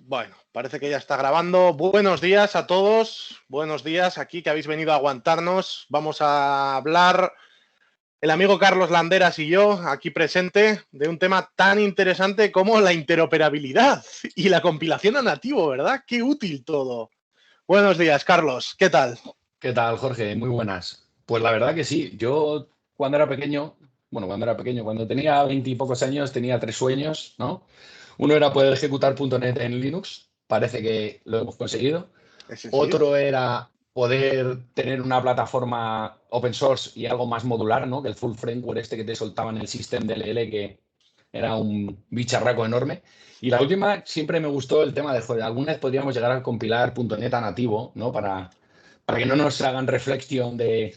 Bueno, parece que ya está grabando. Buenos días a todos. Buenos días aquí que habéis venido a aguantarnos. Vamos a hablar, el amigo Carlos Landeras y yo, aquí presente, de un tema tan interesante como la interoperabilidad y la compilación a nativo, ¿verdad? Qué útil todo. Buenos días, Carlos. ¿Qué tal? ¿Qué tal, Jorge? Muy buenas. Pues la verdad que sí. Yo cuando tenía 20 y pocos años, tenía tres sueños, ¿no? Uno era poder ejecutar .NET en Linux. Parece que lo hemos conseguido. Ese sí. Otro era poder tener una plataforma open source y algo más modular, ¿no? Que el full framework este que te soltaban el System DLL, que era un bicharraco enorme. Y la última, siempre me gustó el tema de, joder, alguna vez podríamos llegar a compilar .NET a nativo, ¿no? Para que no nos hagan reflexión de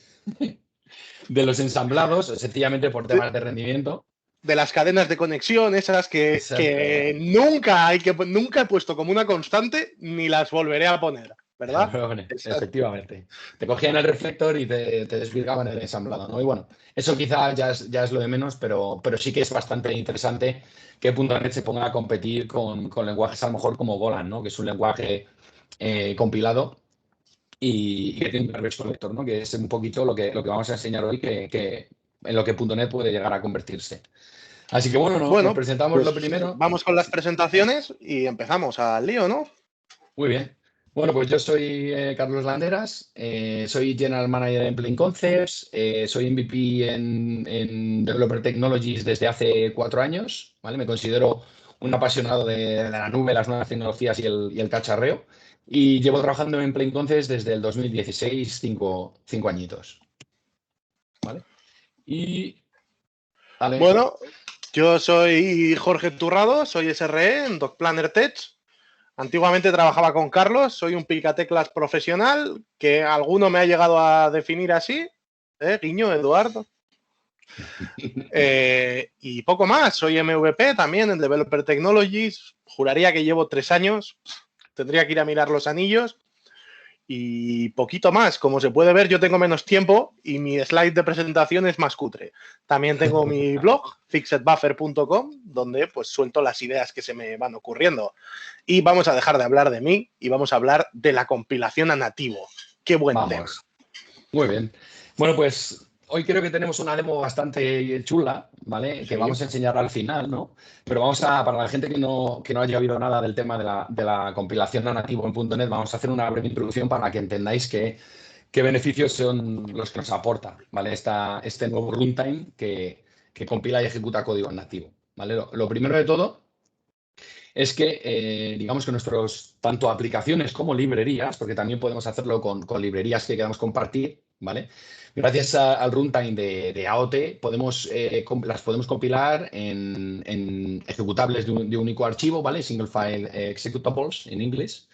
los ensamblados, sencillamente por De, temas de rendimiento. de las cadenas de conexión, esas Exacto. que nunca he puesto como una constante ni las volveré a poner, ¿verdad? Esas. Efectivamente. Te cogían el reflector y te desvirgaban el ensamblado, ¿no? Y bueno, eso quizá ya es lo de menos, pero sí que es bastante interesante que .NET se ponga a competir con lenguajes a lo mejor como Golang, ¿no? Que es un lenguaje compilado y que tiene un garbage collector, ¿no? Que es un poquito lo que vamos a enseñar hoy, que en lo que .NET puede llegar a convertirse. Así que bueno, nos Bueno, presentamos pues lo primero. vamos con las presentaciones y empezamos al lío, ¿no? Muy bien. Bueno, pues yo soy Carlos Landeras, soy General Manager en Plain Concepts, soy MVP en Developer Technologies desde hace 4 años, ¿vale? Me considero un apasionado de la nube, las nuevas tecnologías y el cacharreo, y llevo trabajando en Plain Concepts desde el 2016, cinco añitos, ¿vale? Y, vale, Bueno, yo soy Jorge Turrado, soy SRE en DocPlanner Tech. Antiguamente trabajaba con Carlos, soy un picateclas profesional, que alguno me ha llegado a definir así, guiño, Eduardo. Y poco más, soy MVP también en Developer Technologies, juraría que llevo 3 años, tendría que ir a mirar los anillos. Y poquito más. Como se puede ver, yo tengo menos tiempo y mi slide de presentación es más cutre. También tengo mi blog, fixedbuffer.com, donde pues suelto las ideas que se me van ocurriendo. Y vamos a dejar de hablar de mí y vamos a hablar de la compilación a nativo. Qué buen tema. vamos. Muy bien. Bueno, pues hoy creo que tenemos una demo bastante chula, ¿vale? Que Sí. vamos a enseñar al final, ¿no? Pero para la gente que no haya oído nada del tema de la compilación no nativo en .NET, vamos a hacer una breve introducción para que entendáis qué beneficios son los que nos aporta, ¿vale? Este nuevo runtime que compila y ejecuta código en nativo, ¿vale? Lo primero de todo es que, digamos que nuestros, tanto aplicaciones como librerías, porque también podemos hacerlo con librerías que queramos compartir, ¿vale? Gracias al runtime de AOT las podemos compilar en ejecutables de un único archivo, ¿vale? Single File Executables en inglés.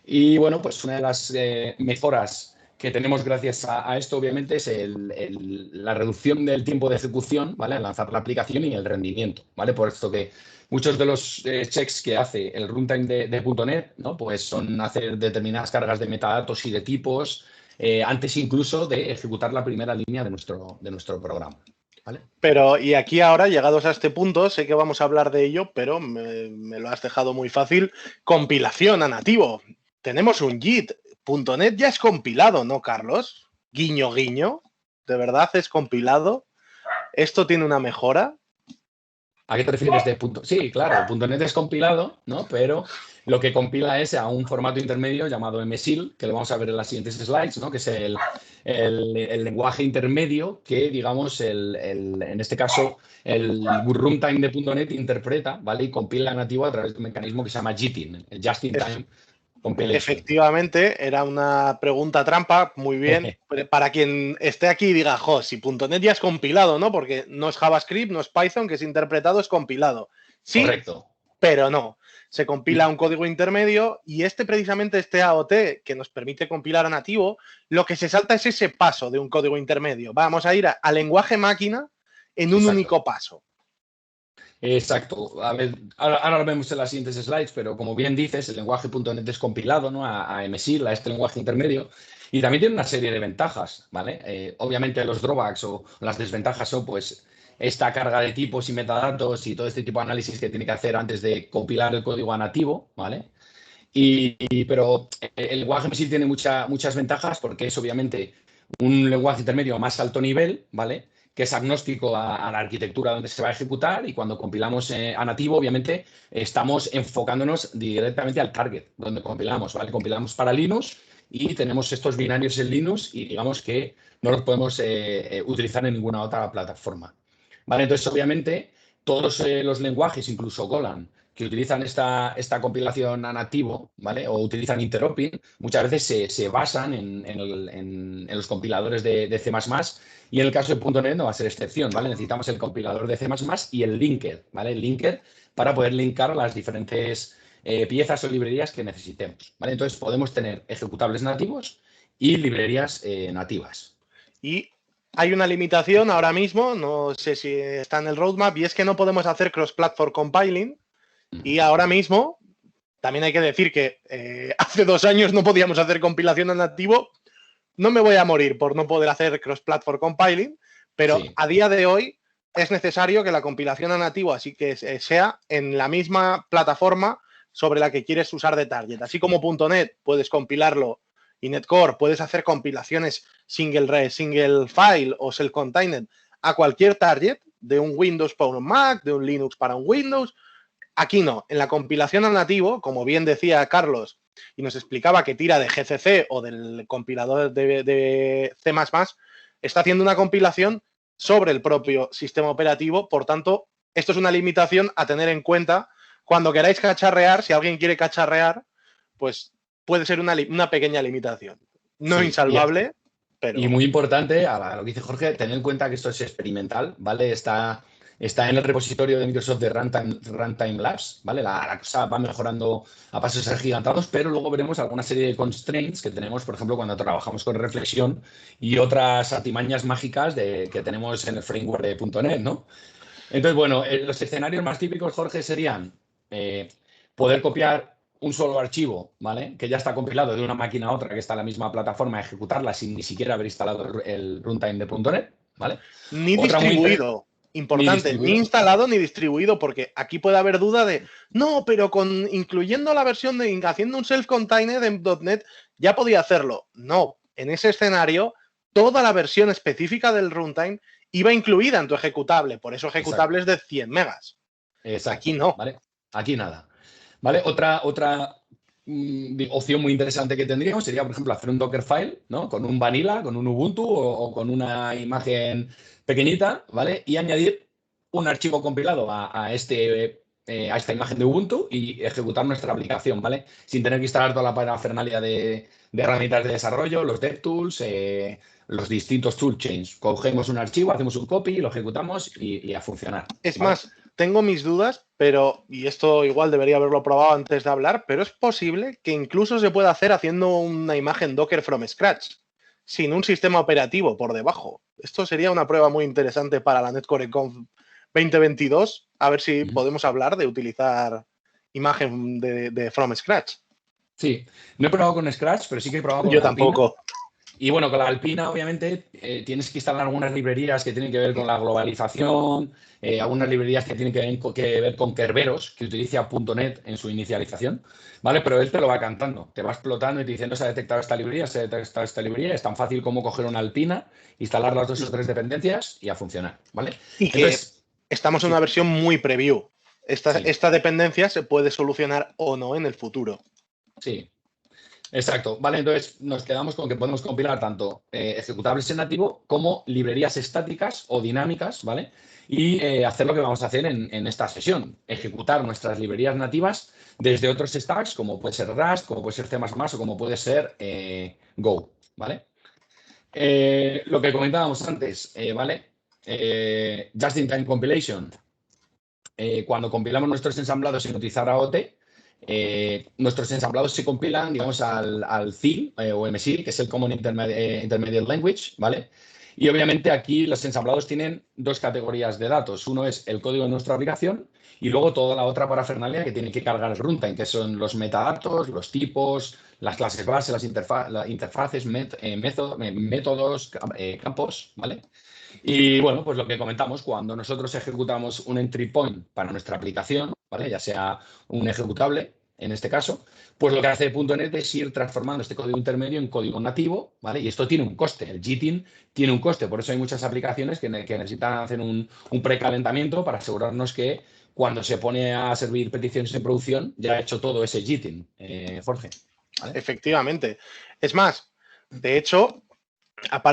Y bueno, pues una de las mejoras que tenemos gracias a esto, obviamente, es la reducción del tiempo de ejecución, ¿vale? Al lanzar la aplicación y el rendimiento, ¿vale? Por esto que muchos de los checks que hace el runtime de .NET, ¿no? Pues son hacer determinadas cargas de metadatos y de tipos antes incluso de ejecutar la primera línea de nuestro programa, ¿vale? Pero, y aquí ahora, llegados a este punto, sé que vamos a hablar de ello, pero me lo has dejado muy fácil. Compilación a nativo. Tenemos un JIT. .NET ya es compilado, ¿no, Carlos? Guiño, guiño. ¿De verdad es compilado? ¿Esto tiene una mejora? ¿A qué te refieres de punto? Sí, claro, .NET es compilado, ¿no? Pero lo que compila es a un formato intermedio llamado MSIL, que lo vamos a ver en las siguientes slides, ¿no? Que es el lenguaje intermedio que, digamos, en este caso, el runtime de .NET interpreta, ¿vale? Y compila nativo a través de un mecanismo que se llama JITing, el Just in Time Compilation. Efectivamente, era una pregunta trampa, muy bien. Para quien esté aquí y diga, jo, si .NET ya es compilado, ¿no? Porque no es JavaScript, no es Python, que es interpretado, es compilado. Sí, Correcto. pero no. Se compila un código intermedio y precisamente este AOT que nos permite compilar a nativo, lo que se salta es ese paso de un código intermedio. Vamos a ir a lenguaje máquina en un Exacto. único paso. Exacto. A ver, ahora lo vemos en las siguientes slides, pero como bien dices, el lenguaje .NET es compilado, ¿no? a MSIL, a este lenguaje intermedio, y también tiene una serie de ventajas, ¿vale? Obviamente los drawbacks o las desventajas son, pues, esta carga de tipos y metadatos y todo este tipo de análisis que tiene que hacer antes de compilar el código a nativo, ¿vale? Pero el lenguaje MSIL tiene muchas ventajas porque es obviamente un lenguaje intermedio a más alto nivel, ¿vale? Que es agnóstico a la arquitectura donde se va a ejecutar, y cuando compilamos a nativo, obviamente, estamos enfocándonos directamente al target donde compilamos, ¿vale? Compilamos para Linux y tenemos estos binarios en Linux y digamos que no los podemos utilizar en ninguna otra plataforma, ¿vale? Entonces, obviamente, todos los lenguajes, incluso Golang, que utilizan esta compilación a nativo, ¿vale? O utilizan interoping, muchas veces se basan en los compiladores de C++, y en el caso de .NET no va a ser excepción, ¿vale? Necesitamos el compilador de C++ y el linker, ¿vale? El linker para poder linkar las diferentes piezas o librerías que necesitemos, ¿vale? Entonces podemos tener ejecutables nativos y librerías nativas. Y hay una limitación ahora mismo, no sé si está en el roadmap, y es que no podemos hacer cross-platform compiling. Y ahora mismo, también hay que decir que hace 2 años no podíamos hacer compilación en nativo. No me voy a morir por no poder hacer cross-platform compiling, pero Sí. a día de hoy es necesario que la compilación a nativo así que sea en la misma plataforma sobre la que quieres usar de target. Así como .NET puedes compilarlo y Netcore puedes hacer compilaciones single file o self-contained a cualquier target, de un Windows para un Mac, de un Linux para un Windows. Aquí no. En la compilación a nativo, como bien decía Carlos, y nos explicaba que tira de GCC o del compilador de C++, está haciendo una compilación sobre el propio sistema operativo. Por tanto, esto es una limitación a tener en cuenta cuando queráis cacharrear. Si alguien quiere cacharrear, pues puede ser una pequeña limitación. No Sí, insalvable, y pero... muy importante, a lo que dice Jorge, tener en cuenta que esto es experimental, ¿vale? Está en el repositorio de Microsoft de Runtime Labs, ¿vale? La cosa va mejorando a pasos agigantados, pero luego veremos alguna serie de constraints que tenemos, por ejemplo, cuando trabajamos con reflexión y otras artimañas mágicas que tenemos en el framework de .NET, ¿no? Entonces, bueno, los escenarios más típicos, Jorge, serían poder copiar un solo archivo, ¿vale? Que ya está compilado de una máquina a otra que está en la misma plataforma, ejecutarla sin ni siquiera haber instalado el runtime de .NET, ¿vale? Ni Otra muy interesante, distribuido, ni importante, ni distribuido. instalado ni distribuido, porque aquí puede haber duda de, no, pero incluyendo la versión de haciendo un self-contained en .NET ya podía hacerlo. No, en ese escenario toda la versión específica del runtime iba incluida en tu ejecutable, por eso Exacto, ejecutables de 100 megas. Aquí exacto, no. ¿vale? Aquí nada. ¿Vale? Otra opción muy interesante que tendríamos sería, por ejemplo, hacer un Dockerfile, ¿no? Con un Vanilla, con un Ubuntu o con una imagen pequeñita, ¿vale? Y añadir un archivo compilado a esta imagen de Ubuntu y ejecutar nuestra aplicación, ¿vale? Sin tener que instalar toda la parafernalia de herramientas de desarrollo, los DevTools, los distintos toolchains. Cogemos un archivo, hacemos un copy, lo ejecutamos y a funcionar, Es ¿vale? más, tengo mis dudas, pero, y esto igual debería haberlo probado antes de hablar, pero es posible que incluso se pueda hacer haciendo una imagen Docker from scratch, sin un sistema operativo por debajo. Esto sería una prueba muy interesante para la Netcore Conf 2022, a ver si podemos hablar de utilizar imagen de from scratch. Sí, no he probado con Scratch, pero sí que he probado con Yo la Alpina. tampoco. Y bueno, con la Alpina, obviamente, tienes que instalar algunas librerías que tienen que ver con la globalización, algunas librerías que tienen que ver con Kerberos, que utiliza .NET en su inicialización, ¿vale? Pero él te lo va cantando, te va explotando y te dice, no se ha detectado esta librería, se ha detectado esta librería. Es tan fácil como coger una Alpina, instalar las 2 o 3 dependencias y a funcionar, ¿vale? Y que Entonces, estamos en una sí, versión muy preview. sí, Esta dependencia se puede solucionar o no en el futuro. sí. Exacto, vale, entonces nos quedamos con que podemos compilar tanto ejecutables en nativo como librerías estáticas o dinámicas, ¿vale? Y hacer lo que vamos a hacer en esta sesión, ejecutar nuestras librerías nativas desde otros stacks, como puede ser Rust, como puede ser C++ o como puede ser Go, ¿vale? Lo que comentábamos antes, ¿vale? Just-in-time compilation. Cuando compilamos nuestros ensamblados sin utilizar AOT, nuestros ensamblados se compilan, digamos, al CIL o MSIL, que es el Common Intermediate Language, ¿vale? Y obviamente aquí los ensamblados tienen 2 categorías de datos. Uno es el código de nuestra aplicación y luego toda la otra parafernalia que tiene que cargar el runtime, que son los metadatos, los tipos, las clases base, las interfaces, métodos, campos, ¿vale? Y bueno, pues lo que comentamos, cuando nosotros ejecutamos un entry point para nuestra aplicación, ¿vale? Ya sea un ejecutable, en este caso, pues lo que hace .NET es ir transformando este código intermedio en código nativo, ¿vale? Y esto tiene un coste, el JIT tiene un coste, por eso hay muchas aplicaciones que necesitan hacer un precalentamiento para asegurarnos que cuando se pone a servir peticiones en producción ya ha hecho todo ese JIT, Jorge. ¿Vale? Efectivamente. Es más, de hecho,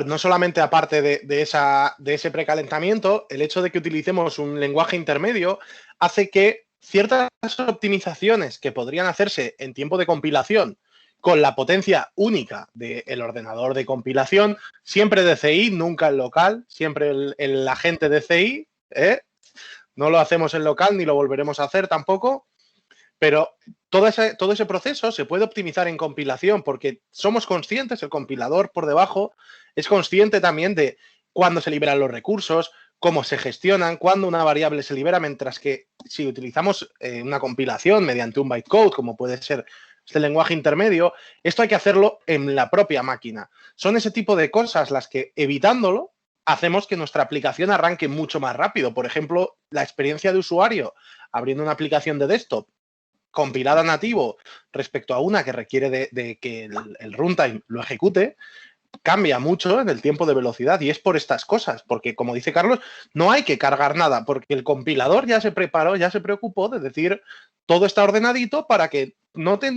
no solamente aparte de ese precalentamiento, el hecho de que utilicemos un lenguaje intermedio hace que ciertas optimizaciones que podrían hacerse en tiempo de compilación con la potencia única del ordenador de compilación, siempre DCI, nunca en local, siempre el agente DCI, no lo hacemos en local ni lo volveremos a hacer tampoco, pero todo ese proceso se puede optimizar en compilación porque somos conscientes, el compilador por debajo es consciente también de cuándo se liberan los recursos, cómo se gestionan, cuándo una variable se libera, mientras que si utilizamos una compilación mediante un bytecode, como puede ser este lenguaje intermedio, esto hay que hacerlo en la propia máquina. Son ese tipo de cosas las que, evitándolo, hacemos que nuestra aplicación arranque mucho más rápido. Por ejemplo, la experiencia de usuario abriendo una aplicación de desktop compilada nativo respecto a una que requiere de que el runtime lo ejecute, cambia mucho en el tiempo de velocidad y es por estas cosas, porque como dice Carlos, no hay que cargar nada, porque el compilador ya se preparó, ya se preocupó de decir todo está ordenadito para que no te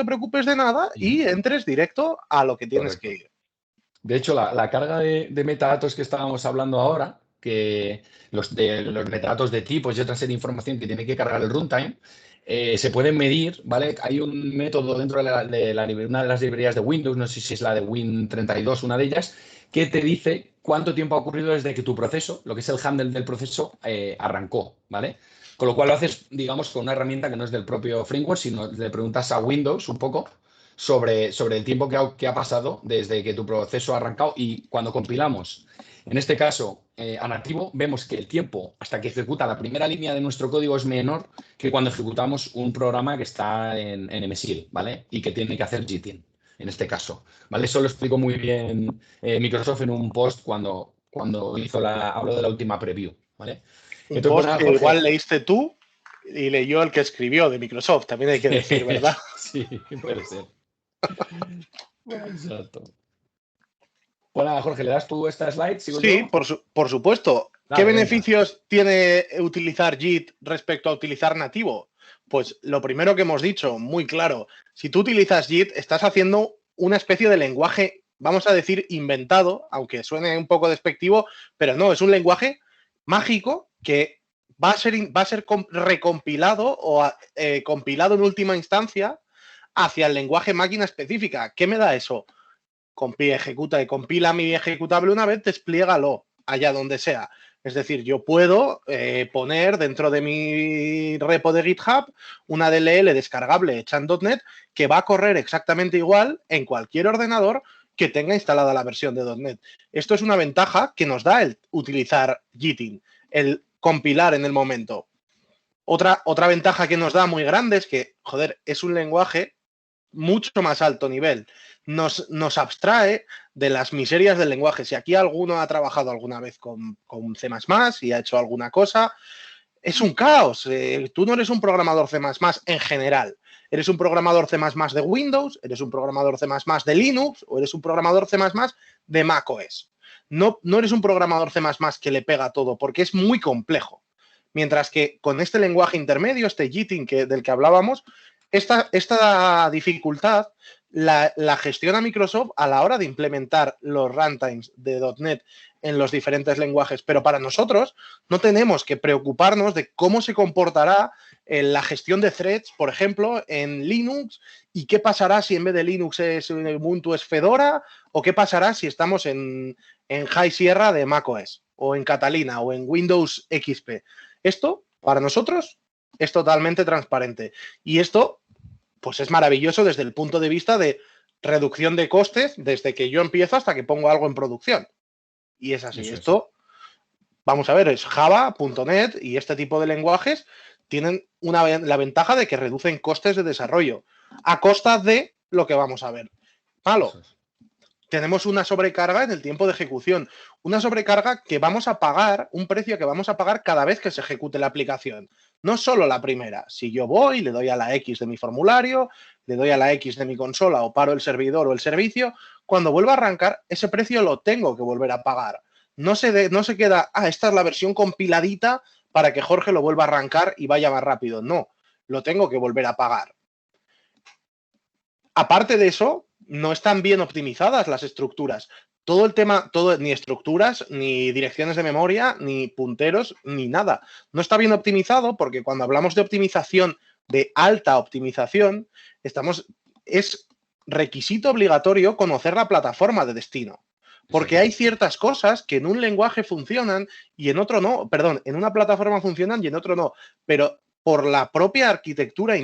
preocupes de nada y entres directo a lo que tienes que ir. De hecho, la carga de metadatos que estábamos hablando ahora, que los metadatos de tipos y otra serie de información que tiene que cargar el runtime, se pueden medir, ¿vale? Hay un método dentro de una de las librerías de Windows, no sé si es la de Win32, una de ellas, que te dice cuánto tiempo ha ocurrido desde que tu proceso, lo que es el handle del proceso, arrancó, ¿vale? Con lo cual lo haces, digamos, con una herramienta que no es del propio framework, sino le preguntas a Windows un poco sobre el tiempo que ha pasado desde que tu proceso ha arrancado y cuando compilamos, en este caso, a nativo, vemos que el tiempo hasta que ejecuta la primera línea de nuestro código es menor que cuando ejecutamos un programa que está en MSIL, ¿vale? Y que tiene que hacer JIT, en este caso, ¿vale? Eso lo explicó muy bien Microsoft en un post cuando habló de la última preview, ¿vale? Un Entonces, post pues nada, que Jorge, igual leíste tú y leyó el que escribió de Microsoft, también hay que decir, ¿verdad? Sí, puede ser. Exacto. Pues nada, Jorge, ¿le das tú esta slide? ¿Sigo Sí, yo? por supuesto. ¿Qué Dale, venga. beneficios tiene utilizar JIT respecto a utilizar nativo? Pues lo primero que hemos dicho, muy claro, si tú utilizas JIT, estás haciendo una especie de lenguaje, vamos a decir, inventado, aunque suene un poco despectivo, pero no, es un lenguaje mágico que va a ser recompilado o compilado en última instancia hacia el lenguaje máquina específica. ¿Qué me da eso? Ejecuta y compila mi ejecutable una vez, despliégalo allá donde sea. Es decir, yo puedo poner dentro de mi repo de GitHub una DLL descargable hecha en .NET que va a correr exactamente igual en cualquier ordenador que tenga instalada la versión de .NET. Esto es una ventaja que nos da el utilizar JIT, el compilar en el momento. Otra ventaja que nos da muy grande es que, joder, es un lenguaje mucho más alto nivel. Nos abstrae de las miserias del lenguaje. Si aquí alguno ha trabajado alguna vez con C++ y ha hecho alguna cosa, es un caos. Tú no eres un programador C++ en general. Eres un programador C++ de Windows, eres un programador C++ de Linux o eres un programador C++ de macOS. No eres un programador C++ que le pega todo porque es muy complejo. Mientras que con este lenguaje intermedio, este JIT del que hablábamos, esta dificultad la gestiona Microsoft a la hora de implementar los runtimes de .NET en los diferentes lenguajes, pero para nosotros no tenemos que preocuparnos de cómo se comportará la gestión de threads, por ejemplo, en Linux, y qué pasará si en vez de Linux es Ubuntu es Fedora, o qué pasará si estamos en High Sierra de macOS, o en Catalina, o en Windows XP. Esto, para nosotros, es totalmente transparente. Y esto, pues es maravilloso desde el punto de vista de reducción de costes desde que yo empiezo hasta que pongo algo en producción. Y es así. Eso es. Esto, vamos a ver, es Java, .NET y este tipo de lenguajes tienen la ventaja de que reducen costes de desarrollo a costa de lo que vamos a ver. Malo. Eso es. Tenemos una sobrecarga en el tiempo de ejecución, una sobrecarga que vamos a pagar, un precio que vamos a pagar cada vez que se ejecute la aplicación. No solo la primera. Si yo voy, le doy a la X de mi formulario, le doy a la X de mi consola o paro el servidor o el servicio, cuando vuelva a arrancar, ese precio lo tengo que volver a pagar. No se queda, esta es la versión compiladita para que Jorge lo vuelva a arrancar y vaya más rápido. No, lo tengo que volver a pagar. Aparte de eso, no están bien optimizadas las estructuras. Todo el tema, ni estructuras, ni direcciones de memoria, ni punteros, ni nada. No está bien optimizado porque cuando hablamos de optimización, de alta optimización, es requisito obligatorio conocer la plataforma de destino. Porque hay ciertas cosas que en un lenguaje funcionan y en otro no. Perdón, en una plataforma funcionan y en otro no. Pero por la propia arquitectura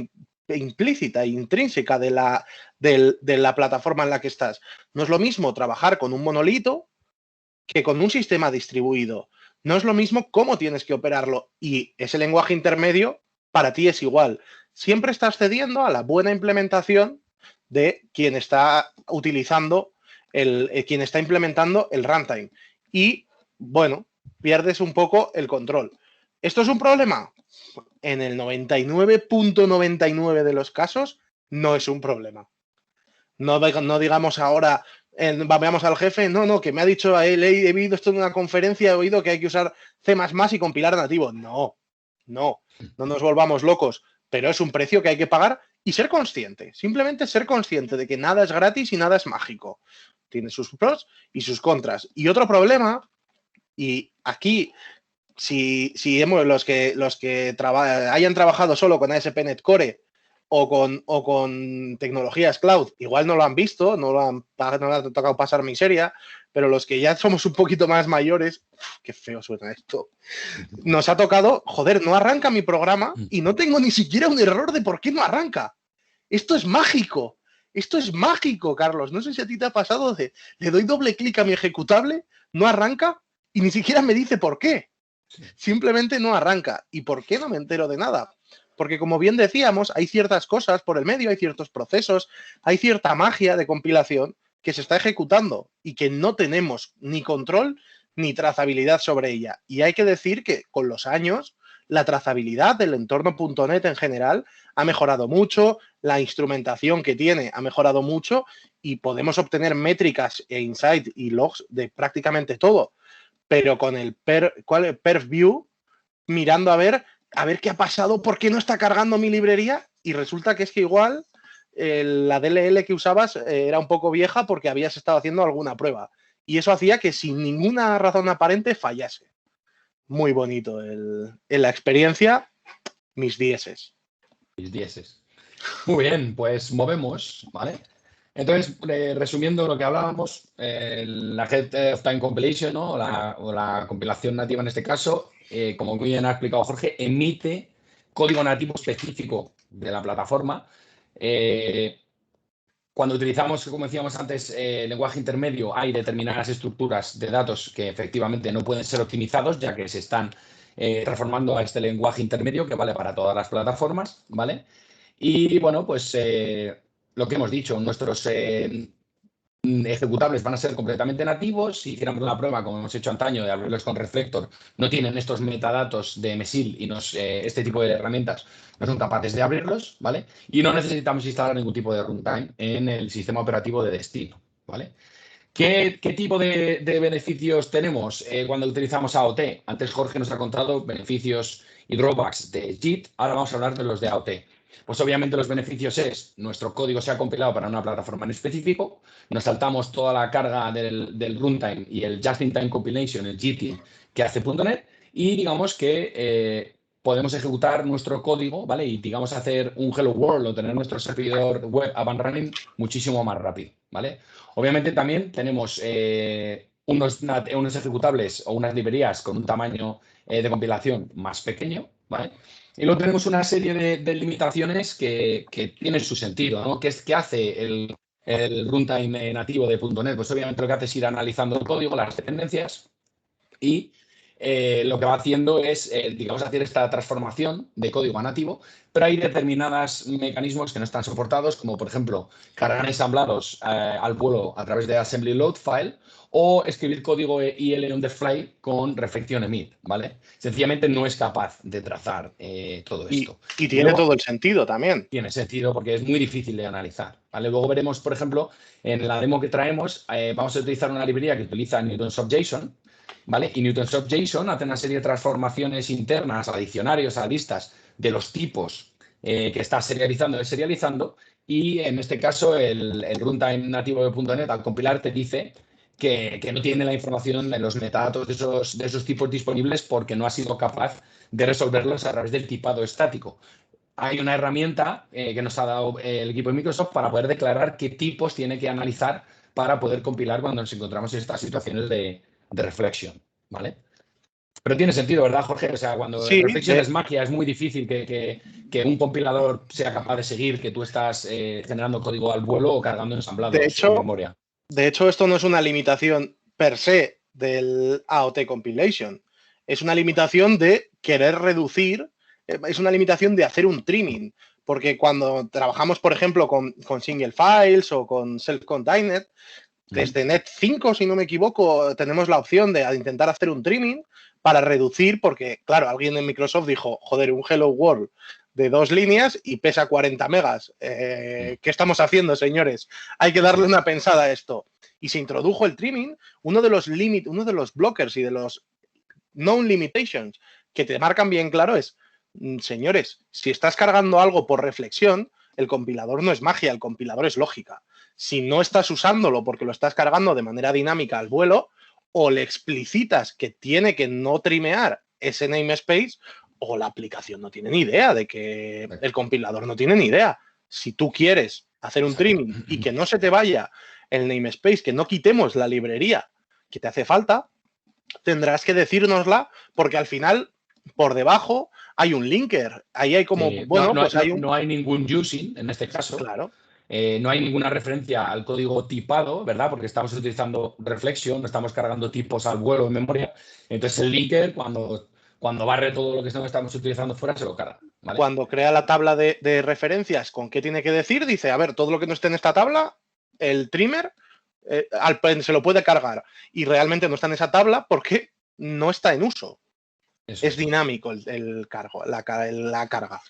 implícita e intrínseca de la plataforma en la que estás. No es lo mismo trabajar con un monolito que con un sistema distribuido. No es lo mismo cómo tienes que operarlo y ese lenguaje intermedio para ti es igual. Siempre estás cediendo a la buena implementación de quien está utilizando quien está implementando el runtime. Y, bueno, pierdes un poco el control. ¿Esto es un problema? En el 99.99 de los casos no es un problema. No digamos ahora, veamos al jefe, no, que me ha dicho a él, he visto esto en una conferencia, he oído que hay que usar C++ y compilar nativo. No nos volvamos locos, pero es un precio que hay que pagar y ser consciente, simplemente ser consciente de que nada es gratis y nada es mágico. Tiene sus pros y sus contras. Y otro problema, y aquí si los que hayan trabajado solo con ASP.NET Core o con tecnologías cloud, igual no lo han visto, no le ha tocado pasar miseria, pero los que ya somos un poquito más mayores, qué feo suena esto, nos ha tocado, joder, no arranca mi programa y no tengo ni siquiera un error de por qué no arranca. Esto es mágico. Esto es mágico, Carlos. No sé si a ti te ha pasado le doy doble clic a mi ejecutable, no arranca y ni siquiera me dice por qué. Simplemente no arranca. ¿Y por qué no me entero de nada? Porque, como bien decíamos, hay ciertas cosas por el medio, hay ciertos procesos, hay cierta magia de compilación que se está ejecutando y que no tenemos ni control ni trazabilidad sobre ella. Y hay que decir que con los años la trazabilidad del entorno .NET en general ha mejorado mucho, la instrumentación que tiene ha mejorado mucho y podemos obtener métricas e insight y logs de prácticamente todo. Pero con el perf view, mirando a ver qué ha pasado, por qué no está cargando mi librería, y resulta que es que igual la DLL que usabas era un poco vieja porque habías estado haciendo alguna prueba. Y eso hacía que sin ninguna razón aparente fallase. Muy bonito en la experiencia, mis dieces. Mis dieces. Muy bien, pues movemos, ¿vale? Entonces, resumiendo lo que hablábamos, la Head of Time Compilation, ¿no? o la compilación nativa en este caso, como bien ha explicado Jorge, emite código nativo específico de la plataforma. Cuando utilizamos, como decíamos antes, lenguaje intermedio, hay determinadas estructuras de datos que efectivamente no pueden ser optimizados, ya que se están transformando a este lenguaje intermedio que vale para todas las plataformas, ¿vale? Y bueno, pues lo que hemos dicho, nuestros ejecutables van a ser completamente nativos. Si hiciéramos la prueba, como hemos hecho antaño, de abrirlos con Reflector, no tienen estos metadatos de MSIL y este tipo de herramientas no son capaces de abrirlos, ¿vale? Y no necesitamos instalar ningún tipo de runtime en el sistema operativo de destino, ¿vale? ¿Qué tipo de beneficios tenemos cuando utilizamos AOT? Antes Jorge nos ha contado beneficios y drawbacks de JIT, ahora vamos a hablar de los de AOT. Pues obviamente los beneficios es, nuestro código se ha compilado para una plataforma en específico, nos saltamos toda la carga del runtime y el just-in-time compilation, el JIT, que hace .NET, y digamos que podemos ejecutar nuestro código, ¿vale? Y digamos hacer un Hello World o tener nuestro servidor web up and running muchísimo más rápido, ¿vale? Obviamente también tenemos unos ejecutables o unas librerías con un tamaño de compilación más pequeño, ¿vale? Y luego tenemos una serie de limitaciones que tienen su sentido, ¿no? ¿Qué hace el runtime nativo de .NET? Pues obviamente lo que hace es ir analizando el código, las dependencias y lo que va haciendo es, digamos, hacer esta transformación de código a nativo, pero hay determinados mecanismos que no están soportados, como por ejemplo cargar ensamblados al vuelo a través de assembly load file o escribir código IL on the fly con reflexión emit, ¿vale? Sencillamente no es capaz de trazar todo esto. Y tiene todo el sentido también. Tiene sentido porque es muy difícil de analizar, ¿vale? Luego veremos, por ejemplo, en la demo que traemos, vamos a utilizar una librería que utiliza Newtonsoft.json, ¿vale? Y Newtonsoft.json hace una serie de transformaciones internas a diccionarios, a listas de los tipos que está serializando, deserializando, y en este caso el runtime nativo de .NET al compilar te dice que no tiene la información de los metadatos de esos tipos disponibles porque no ha sido capaz de resolverlos a través del tipado estático. Hay una herramienta que nos ha dado el equipo de Microsoft para poder declarar qué tipos tiene que analizar para poder compilar cuando nos encontramos en estas situaciones de reflexión, ¿vale? Pero tiene sentido, ¿verdad, Jorge? O sea, cuando Sí, reflexión es magia, es muy difícil que un compilador sea capaz de seguir que tú estás generando código al vuelo o cargando ensamblados en memoria. De hecho, esto no es una limitación per se del AOT compilation. Es una limitación de querer reducir, es una limitación de hacer un trimming. Porque cuando trabajamos, por ejemplo, con single files o con self-contained, desde Net 5, si no me equivoco, tenemos la opción de intentar hacer un trimming para reducir, porque, claro, alguien en Microsoft dijo, joder, un Hello World de 2 líneas y pesa 40 megas. ¿Qué estamos haciendo, señores? Hay que darle una pensada a esto. Y se introdujo el trimming, uno de los blockers y de los known limitations que te marcan bien claro es, señores, si estás cargando algo por reflexión, el compilador no es magia, el compilador es lógica. Si no estás usándolo porque lo estás cargando de manera dinámica al vuelo, o le explicitas que tiene que no trimear ese namespace, o la aplicación no tiene ni idea de que el compilador no tiene ni idea. Si tú quieres hacer un trimming y que no se te vaya el namespace, que no quitemos la librería que te hace falta, tendrás que decírnosla porque al final, por debajo, hay un linker. Ahí hay como, no hay ningún using en este caso. Claro. No hay ninguna referencia al código tipado, ¿verdad? Porque estamos utilizando reflexión, no estamos cargando tipos al vuelo en memoria. Entonces el linker, cuando barre todo lo que estamos utilizando fuera, se lo carga, ¿vale? Cuando crea la tabla de referencias, ¿con qué tiene que decir? Dice, a ver, todo lo que no esté en esta tabla, el trimmer se lo puede cargar. Y realmente no está en esa tabla porque no está en uso. Es dinámico el cargo, la carga.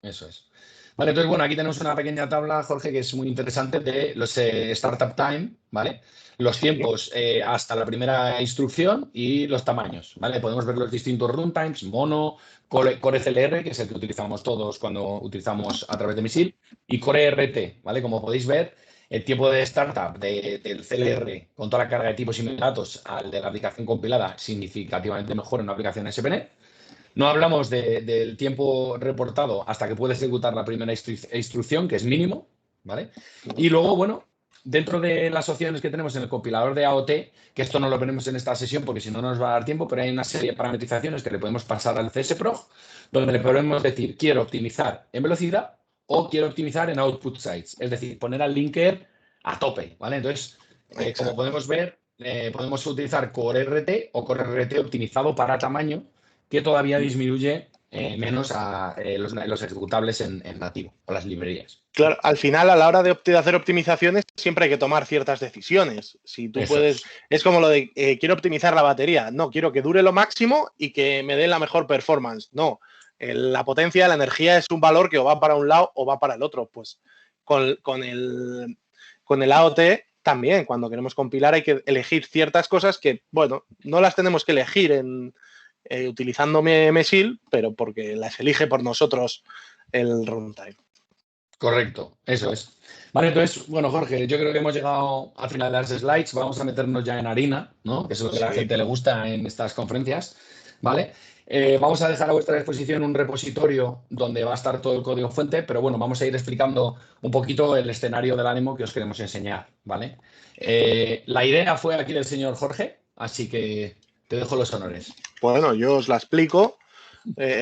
Eso es. Vale, entonces, bueno, aquí tenemos una pequeña tabla, Jorge, que es muy interesante de los startup time, ¿vale? Los tiempos hasta la primera instrucción y los tamaños, ¿vale? Podemos ver los distintos runtimes, Mono, Core CLR, que es el que utilizamos todos cuando utilizamos a través de Misil, y Core RT, ¿vale? Como podéis ver, el tiempo de startup del CLR con toda la carga de tipos y metadatos al de la aplicación compilada significativamente mejor en una aplicación SPNet. No hablamos del tiempo reportado hasta que puede ejecutar la primera instrucción, que es mínimo, ¿vale? Y luego, bueno, dentro de las opciones que tenemos en el compilador de AOT, que esto no lo veremos en esta sesión porque si no nos va a dar tiempo, pero hay una serie de parametrizaciones que le podemos pasar al CSProg, donde le podemos decir, quiero optimizar en velocidad o quiero optimizar en output size, es decir, poner al linker a tope, ¿vale? Entonces, como podemos ver, podemos utilizar Core RT o Core RT optimizado para tamaño, que todavía disminuye menos a los ejecutables en nativo o las librerías. Claro, al final, a la hora de hacer optimizaciones, siempre hay que tomar ciertas decisiones. Si tú puedes, es como lo de quiero optimizar la batería. No, quiero que dure lo máximo y que me dé la mejor performance. No, la potencia, la energía es un valor que o va para un lado o va para el otro. Pues con el AOT también, cuando queremos compilar hay que elegir ciertas cosas que, bueno, no las tenemos que elegir utilizando Mesil, pero porque las elige por nosotros el runtime. Correcto, eso es. Vale, entonces, bueno, Jorge, yo creo que hemos llegado al final de las slides. Vamos a meternos ya en harina, ¿no? Que es lo que a la gente le gusta en estas conferencias, ¿vale? Vamos a dejar a vuestra disposición un repositorio donde va a estar todo el código fuente, pero bueno, vamos a ir explicando un poquito el escenario del ánimo que os queremos enseñar, ¿vale? La idea fue aquí del señor Jorge, así que te dejo los honores. Bueno, yo os la explico.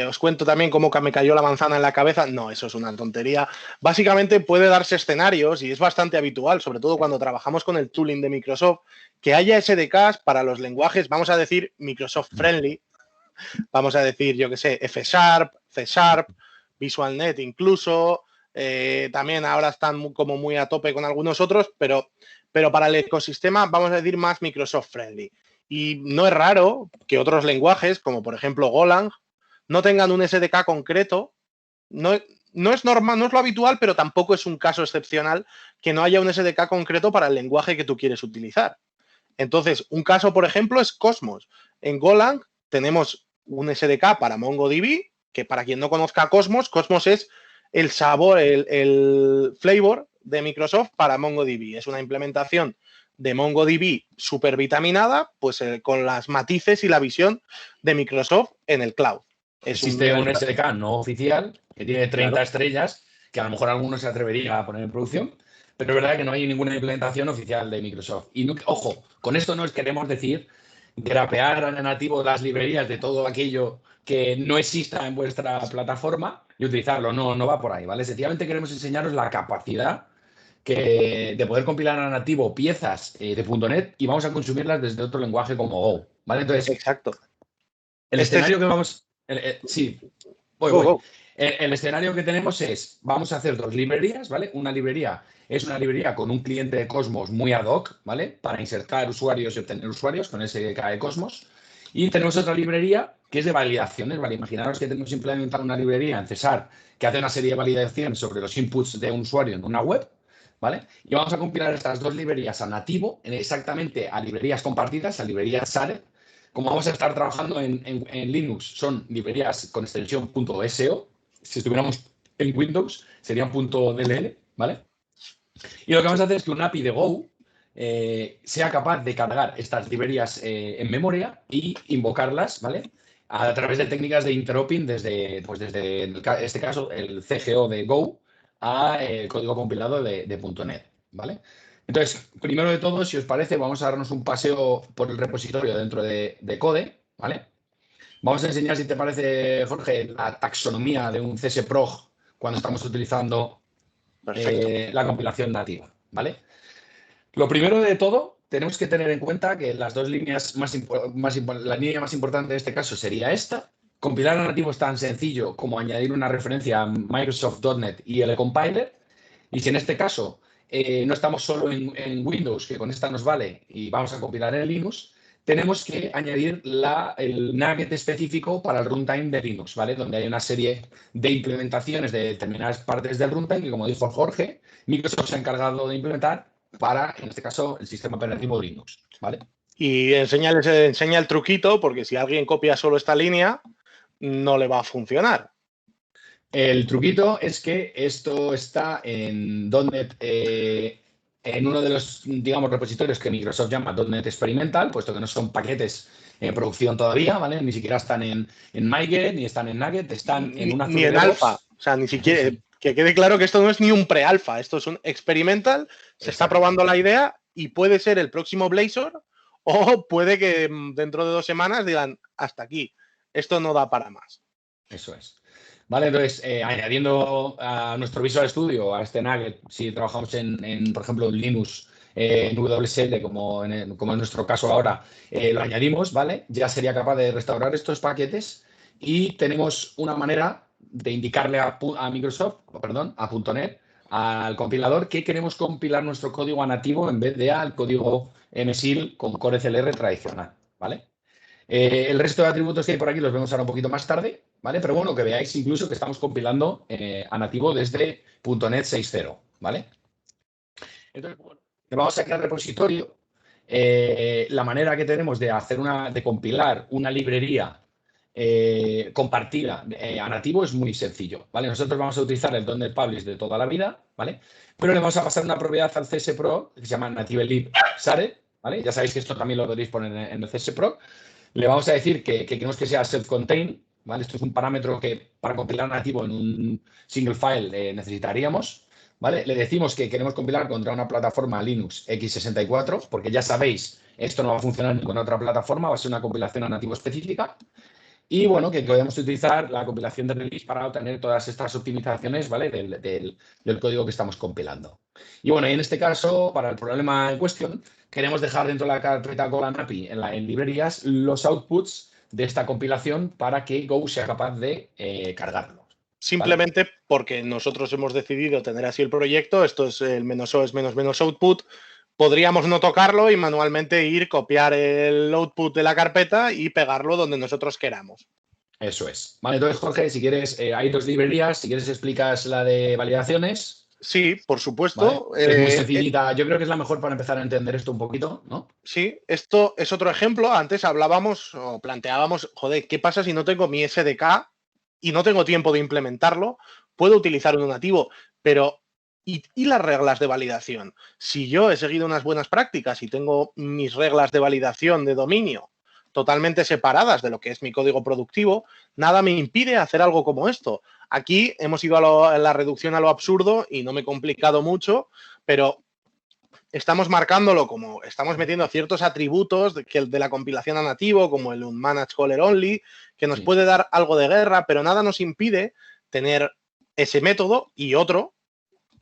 Os cuento también cómo me cayó la manzana en la cabeza. No, eso es una tontería. Básicamente puede darse escenarios, y es bastante habitual, sobre todo cuando trabajamos con el tooling de Microsoft, que haya SDKs para los lenguajes, vamos a decir, Microsoft friendly. Vamos a decir, yo que sé, F Sharp, C Sharp, VisualNet incluso. También ahora están como muy a tope con algunos otros, pero para el ecosistema, vamos a decir, más Microsoft friendly. Y no es raro que otros lenguajes, como por ejemplo Golang, no tengan un SDK concreto. No es normal, no es lo habitual, pero tampoco es un caso excepcional que no haya un SDK concreto para el lenguaje que tú quieres utilizar. Entonces, un caso, por ejemplo, es Cosmos. En Golang tenemos un SDK para MongoDB, que para quien no conozca Cosmos, Cosmos es el sabor, el flavor de Microsoft para MongoDB. Es una implementación de MongoDB súper vitaminada, pues con las matices y la visión de Microsoft en el cloud. Existe un SDK no oficial que tiene 30 estrellas, que a lo mejor alguno se atrevería a poner en producción, pero es verdad que no hay ninguna implementación oficial de Microsoft. Y no, ojo, con esto no os queremos decir grapear a nativo las librerías de todo aquello que no exista en vuestra plataforma y utilizarlo. No, no va por ahí, ¿vale? Sencillamente queremos enseñaros la capacidad de poder compilar a nativo piezas de .NET y vamos a consumirlas desde otro lenguaje como Go, ¿vale? Entonces, exacto. El escenario que vamos... sí, voy. El escenario que tenemos es, vamos a hacer dos librerías, ¿vale? Una librería es una librería con un cliente de Cosmos muy ad hoc, ¿vale? Para insertar usuarios y obtener usuarios con SDK de Cosmos. Y tenemos otra librería que es de validaciones, ¿vale? Imaginaros que tenemos implementar una librería en Cesar que hace una serie de validaciones sobre los inputs de un usuario en una web, ¿vale? Y vamos a compilar estas dos librerías a nativo, exactamente a librerías compartidas, a librerías SARE. Como vamos a estar trabajando en Linux, son librerías con extensión .so. Si estuviéramos en Windows, serían .dll, ¿vale? Y lo que vamos a hacer es que un API de Go sea capaz de cargar estas librerías en memoria y invocarlas, ¿vale? A través de técnicas de interoping desde en este caso, el CGO de Go a el código compilado de .NET, ¿vale? Entonces, primero de todo, si os parece, vamos a darnos un paseo por el repositorio dentro de Code, ¿vale? Vamos a enseñar, si te parece, Jorge, la taxonomía de un CSProg cuando estamos utilizando la compilación nativa, ¿vale? Lo primero de todo, tenemos que tener en cuenta que las dos líneas la línea más importante de este caso sería esta. Compilar a nativo es tan sencillo como añadir una referencia a Microsoft.NET y el compiler. Y si en este caso no estamos solo en Windows, que con esta nos vale, y vamos a compilar en Linux, tenemos que añadir el nugget específico para el runtime de Linux, ¿vale? Donde hay una serie de implementaciones de determinadas partes del runtime que, como dijo Jorge, Microsoft se ha encargado de implementar para, en este caso, el sistema operativo Linux, ¿vale? Y enseña el truquito, porque si alguien copia solo esta línea, no le va a funcionar. El truquito es que esto está en .NET, en uno de los, digamos, repositorios que Microsoft llama .NET Experimental, puesto que no son paquetes en producción todavía, ¿vale? Ni siquiera están en MyGet, ni están en Nugget, están en una ni en alfa. O sea, ni siquiera... Que quede claro que esto no es ni un pre-alfa, esto es un experimental, se está probando la idea y puede ser el próximo Blazor o puede que dentro de 2 semanas digan, hasta aquí, esto no da para más. Eso es. Vale, entonces, añadiendo a nuestro Visual Studio, a este Nugget, si trabajamos por ejemplo, en Linux, en WSL, como en nuestro caso ahora, lo añadimos, ¿vale? Ya sería capaz de restaurar estos paquetes y tenemos una manera de indicarle a Microsoft, perdón, a .NET, al compilador, que queremos compilar nuestro código a nativo en vez de al código MSIL con Core CLR tradicional, ¿vale? El resto de atributos que hay por aquí los vemos ahora un poquito más tarde, ¿vale? Pero bueno, que veáis incluso que estamos compilando a nativo desde .NET 6.0, ¿vale? Entonces, bueno, vamos a crear repositorio. La manera que tenemos de compilar una librería compartida a nativo es muy sencillo, ¿vale? Nosotros vamos a utilizar el .NET Publish de toda la vida, ¿vale? Pero le vamos a pasar una propiedad al CSProg que se llama NativeLib Share, ¿vale? Ya sabéis que esto también lo podéis poner en el CSProg. Le vamos a decir que queremos que sea self-contained, ¿vale? Esto es un parámetro que para compilar nativo en un single file necesitaríamos, ¿vale? Le decimos que queremos compilar contra una plataforma Linux x64, porque ya sabéis, esto no va a funcionar ni con otra plataforma, va a ser una compilación a nativo específica. Y bueno, que podemos utilizar la compilación de release para obtener todas estas optimizaciones, ¿vale? Del código que estamos compilando. Y bueno, y en este caso, para el problema en cuestión, queremos dejar dentro de la carpeta Golang API en librerías los outputs de esta compilación para que Go sea capaz de cargarlos. ¿Vale? Simplemente porque nosotros hemos decidido tener así el proyecto, esto es el -o es menos output, podríamos no tocarlo y manualmente ir, copiar el output de la carpeta y pegarlo donde nosotros queramos. Eso es. Vale, entonces, Jorge, si quieres, hay dos librerías, si quieres explicas la de validaciones. Sí, por ¿Vale? supuesto. Es muy sencillita. Yo creo que es la mejor para empezar a entender esto un poquito, ¿no? Sí, esto es otro ejemplo. Antes hablábamos o planteábamos, joder, ¿qué pasa si no tengo mi SDK y no tengo tiempo de implementarlo? Puedo utilizar un nativo, pero ¿y las reglas de validación? Si yo he seguido unas buenas prácticas y tengo mis reglas de validación de dominio totalmente separadas de lo que es mi código productivo, nada me impide hacer algo como esto. Aquí hemos ido a la reducción a lo absurdo y no me he complicado mucho, pero estamos marcándolo como estamos metiendo ciertos atributos de la compilación a nativo, como el unmanaged caller only, que nos puede dar algo de guerra, pero nada nos impide tener ese método y otro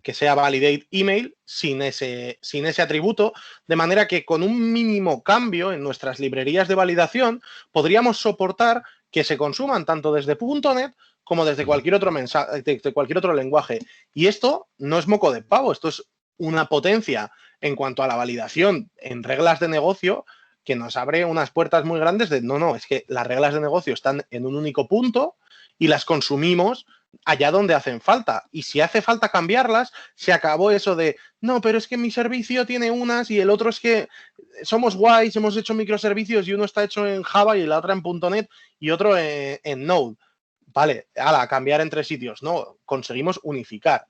que sea validate email sin ese atributo, de manera que con un mínimo cambio en nuestras librerías de validación podríamos soportar que se consuman tanto desde .NET como desde cualquier otro desde cualquier otro lenguaje. Y esto no es moco de pavo, esto es una potencia en cuanto a la validación en reglas de negocio que nos abre unas puertas muy grandes de no, es que las reglas de negocio están en un único punto y las consumimos allá donde hacen falta. Y si hace falta cambiarlas, se acabó eso de, no, pero es que mi servicio tiene unas y el otro es que somos guays, hemos hecho microservicios y uno está hecho en Java y la otra en .NET y otro en Node. Vale, a cambiar entre sitios. No, conseguimos unificar.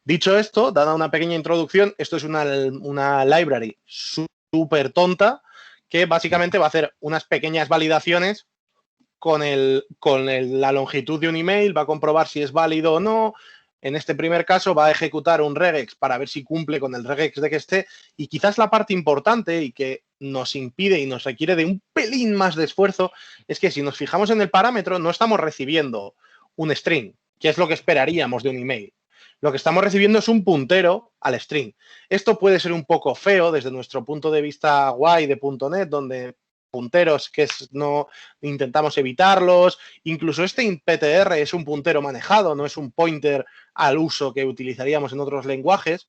Dicho esto, dada una pequeña introducción, esto es una library súper tonta que básicamente va a hacer unas pequeñas validaciones con la longitud de un email, va a comprobar si es válido o no. En este primer caso va a ejecutar un regex para ver si cumple con el regex de que esté. Y quizás la parte importante y que nos impide y nos requiere de un pelín más de esfuerzo es que si nos fijamos en el parámetro no estamos recibiendo un string, que es lo que esperaríamos de un email. Lo que estamos recibiendo es un puntero al string. Esto puede ser un poco feo desde nuestro punto de vista guay de .NET, donde punteros que no intentamos evitarlos. Incluso este ptr es un puntero manejado, no es un pointer al uso que utilizaríamos en otros lenguajes,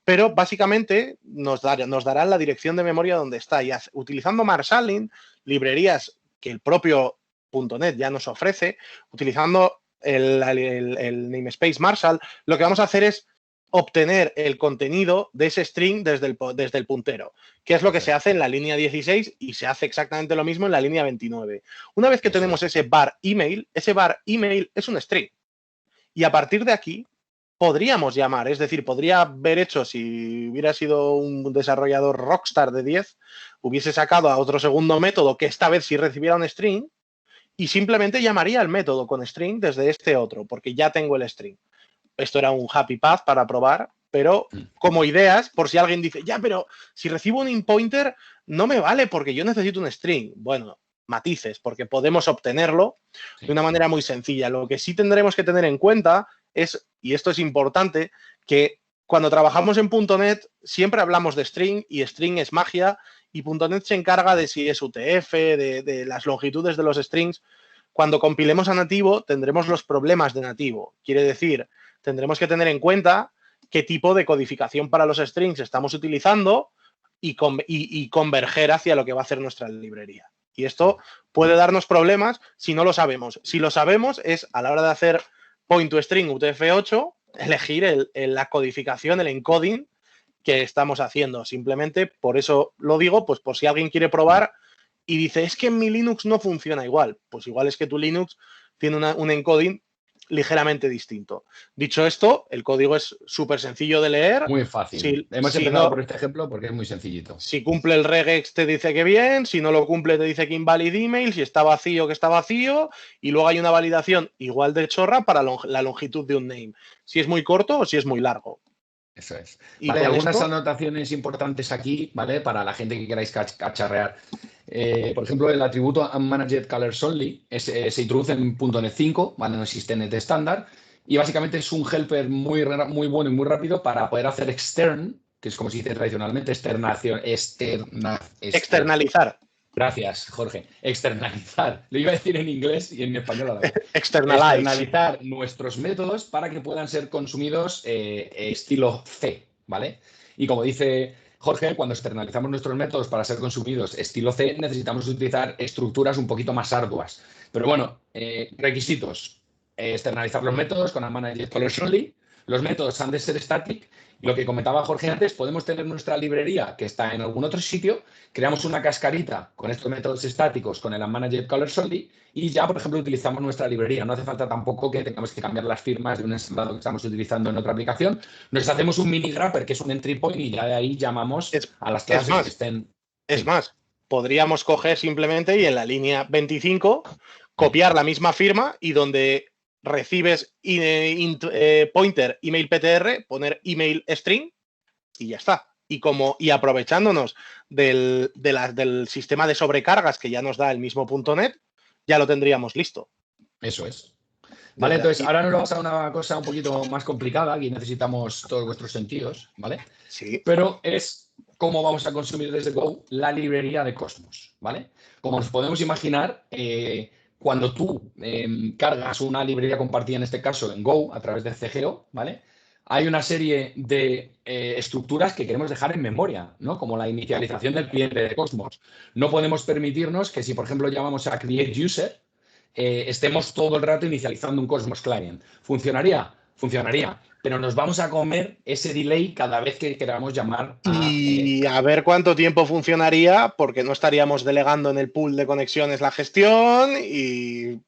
pero básicamente nos darán la dirección de memoria donde está. Y utilizando marshalling, librerías que el propio .NET ya nos ofrece, utilizando el namespace Marshall, lo que vamos a hacer es obtener el contenido de ese string desde el puntero, que es lo que se hace en la línea 16 y se hace exactamente lo mismo en la línea 29. Una vez que tenemos ese var email es un string. Y a partir de aquí podríamos llamar, es decir, podría haber hecho, si hubiera sido un desarrollador rockstar de 10, hubiese sacado a otro segundo método que esta vez sí recibiera un string y simplemente llamaría al método con string desde este otro, porque ya tengo el string. Esto era un happy path para probar, pero como ideas, por si alguien dice, ya, pero si recibo un in-pointer, no me vale porque yo necesito un string. Bueno, matices, porque podemos obtenerlo de una manera muy sencilla. Lo que sí tendremos que tener en cuenta es, y esto es importante, que cuando trabajamos en .NET siempre hablamos de string y string es magia y .NET se encarga de si es UTF, de las longitudes de los strings. Cuando compilemos a nativo tendremos los problemas de nativo. Quiere decir, tendremos que tener en cuenta qué tipo de codificación para los strings estamos utilizando y converger hacia lo que va a hacer nuestra librería. Y esto puede darnos problemas si no lo sabemos. Si lo sabemos es a la hora de hacer point to string UTF-8, elegir la codificación, el encoding que estamos haciendo. Simplemente por eso lo digo, pues por si alguien quiere probar y dice, es que en mi Linux no funciona igual. Pues igual es que tu Linux tiene un encoding ligeramente distinto. Dicho esto, el código es súper sencillo de leer. Muy fácil. Hemos empezado por este ejemplo porque es muy sencillito. Si cumple el regex te dice que bien, si no lo cumple te dice que invalid email, si está vacío que está vacío, y luego hay una validación igual de chorra para la longitud de un name. Si es muy corto o si es muy largo. Eso es. Y vale, algunas esto, anotaciones importantes aquí, ¿vale? Para la gente que queráis cacharrear. Por ejemplo, el atributo unmanaged colors only se introduce en .NET 5, ¿vale? No existe en NET estándar, y básicamente es un helper muy bueno y muy rápido para poder hacer extern, que es como se dice tradicionalmente, Externalizar. Gracias, Jorge. Externalizar. Lo iba a decir en inglés y en español a la vez. Externalize. Externalizar nuestros métodos para que puedan ser consumidos estilo C, ¿vale? Y como dice Jorge, cuando externalizamos nuestros métodos para ser consumidos estilo C, necesitamos utilizar estructuras un poquito más arduas. Pero bueno, requisitos. Externalizar los métodos con unmanaged colors only. Los métodos han de ser static. Y lo que comentaba Jorge antes, podemos tener nuestra librería que está en algún otro sitio, creamos una cascarita con estos métodos estáticos, con el unmanaged colors only, y ya, por ejemplo, utilizamos nuestra librería. No hace falta tampoco que tengamos que cambiar las firmas de un ensamblador que estamos utilizando en otra aplicación. Nos hacemos un mini wrapper, que es un entry point, y ya de ahí llamamos a las clases que estén. Es más, podríamos coger simplemente y en la línea 25 copiar la misma firma y donde recibes pointer email PTR, poner email string y ya está. Y aprovechándonos del sistema de sobrecargas que ya nos da el mismo .NET, ya lo tendríamos listo. Eso es. Vale, entonces ahora nos vamos a una cosa un poquito más complicada. Aquí necesitamos todos vuestros sentidos, ¿vale? Sí. Pero es cómo vamos a consumir desde Go la librería de Cosmos, ¿vale? Como nos podemos imaginar, cuando tú cargas una librería compartida, en este caso en Go, a través de CGO, ¿vale? Hay una serie de estructuras que queremos dejar en memoria, ¿no? Como la inicialización del cliente de Cosmos. No podemos permitirnos que si, por ejemplo, llamamos a create user, estemos todo el rato inicializando un Cosmos Client. ¿Funcionaría? Funcionaría, pero nos vamos a comer ese delay cada vez que queramos llamar y a ver cuánto tiempo funcionaría, porque no estaríamos delegando en el pool de conexiones la gestión y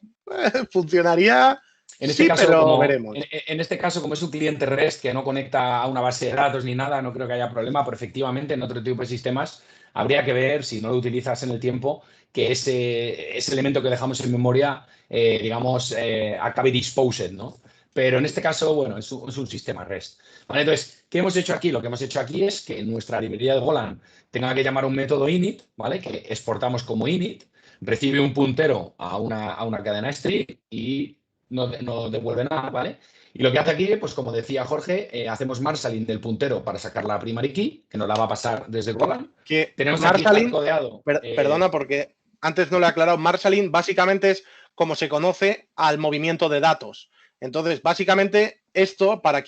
funcionaría. En este sí, caso, pero veremos. En este caso, como es un cliente REST que no conecta a una base de datos ni nada, no creo que haya problema, pero efectivamente en otro tipo de sistemas habría que ver, si no lo utilizas en el tiempo, que ese elemento que dejamos en memoria, digamos, acabe disposed, ¿no? Pero en este caso, bueno, es un sistema REST. ¿Vale? Entonces, ¿qué hemos hecho aquí? Lo que hemos hecho aquí es que nuestra librería de Golang tenga que llamar un método init, ¿vale? Que exportamos como init, recibe un puntero a una cadena string y no devuelve nada, ¿vale? Y lo que hace aquí, pues como decía Jorge, hacemos marshalling del puntero para sacar la primary key, que nos la va a pasar desde Golang. Que tenemos marshalling, aquí codeado. Perdona, porque antes no lo he aclarado. Marshalling básicamente es como se conoce al movimiento de datos. Entonces, básicamente, esto, para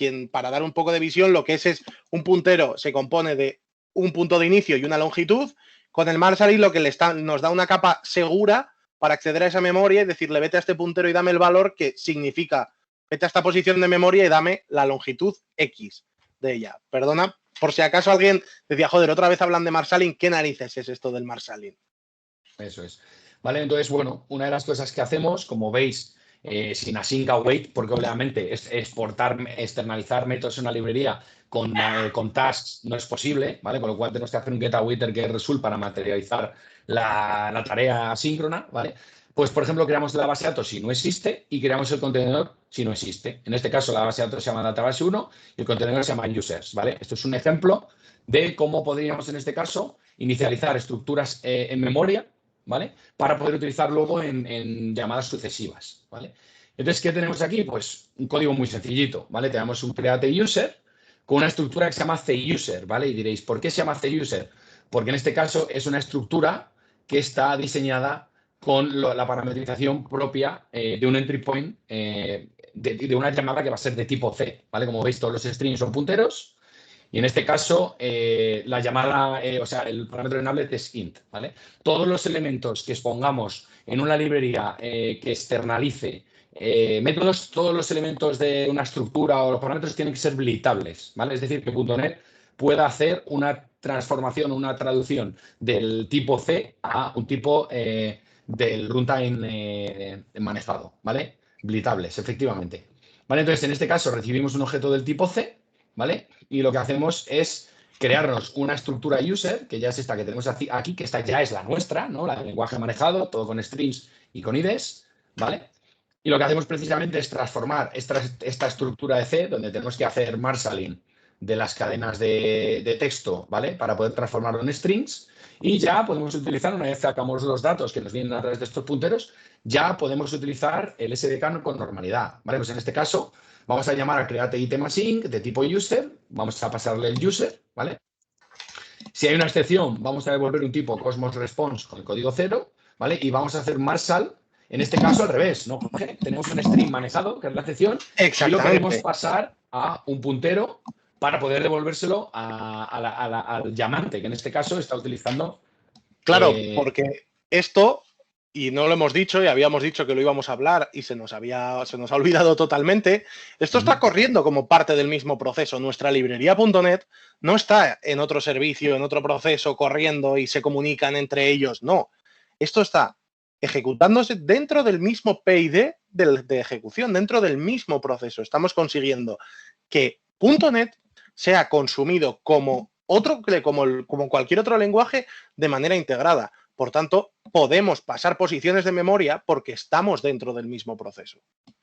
dar un poco de visión, lo que es un puntero se compone de un punto de inicio y una longitud. Con el marshalling lo que nos da una capa segura para acceder a esa memoria y decirle, vete a este puntero y dame el valor que significa, vete a esta posición de memoria y dame la longitud X de ella. Perdona, por si acaso alguien decía, joder, otra vez hablan de marshalling, ¿qué narices es esto del marshalling? Eso es. Vale, entonces, bueno, una de las cosas que hacemos, como veis, sin async await, porque obviamente externalizar métodos en una librería con tasks no es posible, ¿vale? Con lo cual tenemos que hacer un getAwaiter get result para materializar la tarea asíncrona, ¿vale? Pues, por ejemplo, creamos la base de datos si no existe y creamos el contenedor si no existe. En este caso, la base de datos se llama database 1 y el contenedor se llama users, ¿vale? Esto es un ejemplo de cómo podríamos, en este caso, inicializar estructuras en memoria, ¿vale? Para poder utilizar luego en llamadas sucesivas, ¿vale? Entonces, ¿qué tenemos aquí? Pues un código muy sencillito, ¿vale? Tenemos un createUser con una estructura que se llama CUser, ¿vale? Y diréis, ¿por qué se llama CUser? Porque en este caso es una estructura que está diseñada con la parametrización propia de un entry point, de una llamada que va a ser de tipo C, ¿vale? Como veis, todos los strings son punteros. Y en este caso, la llamada, o sea, el parámetro enable es int, ¿vale? Todos los elementos que expongamos en una librería que externalice métodos, todos los elementos de una estructura o los parámetros tienen que ser blitables, ¿vale? Es decir, que .NET pueda hacer una transformación, una traducción del tipo C a un tipo del runtime manejado, ¿vale? Blitables, efectivamente. ¿Vale? Entonces, en este caso, recibimos un objeto del tipo C, ¿vale? Y lo que hacemos es crearnos una estructura user, que ya es esta que tenemos aquí, que esta ya es la nuestra, ¿no? La del lenguaje manejado, todo con strings y con IDs, ¿vale? Y lo que hacemos precisamente es transformar esta estructura de C, donde tenemos que hacer marshalling de las cadenas de texto, ¿vale? Para poder transformarlo en strings. Y ya podemos utilizar, una vez sacamos los datos que nos vienen a través de estos punteros, ya podemos utilizar el SDK con normalidad, ¿vale? Pues en este caso vamos a llamar a create item async de tipo user, vamos a pasarle el user, ¿vale? Si hay una excepción, vamos a devolver un tipo Cosmos Response con el código 0, ¿vale? Y vamos a hacer Marshall, en este caso al revés, ¿no, Jorge? Tenemos un string manejado, que es la excepción, y lo queremos pasar a un puntero para poder devolvérselo al llamante, que en este caso está utilizando... Claro, porque esto, y no lo hemos dicho, y habíamos dicho que lo íbamos a hablar y se nos ha olvidado totalmente, esto está corriendo como parte del mismo proceso. Nuestra librería.net no está en otro servicio, en otro proceso, corriendo y se comunican entre ellos, no. Esto está ejecutándose dentro del mismo PID de ejecución, dentro del mismo proceso. Estamos consiguiendo que .NET sea consumido como cualquier otro lenguaje de manera integrada. Por tanto, podemos pasar posiciones de memoria porque estamos dentro del mismo proceso.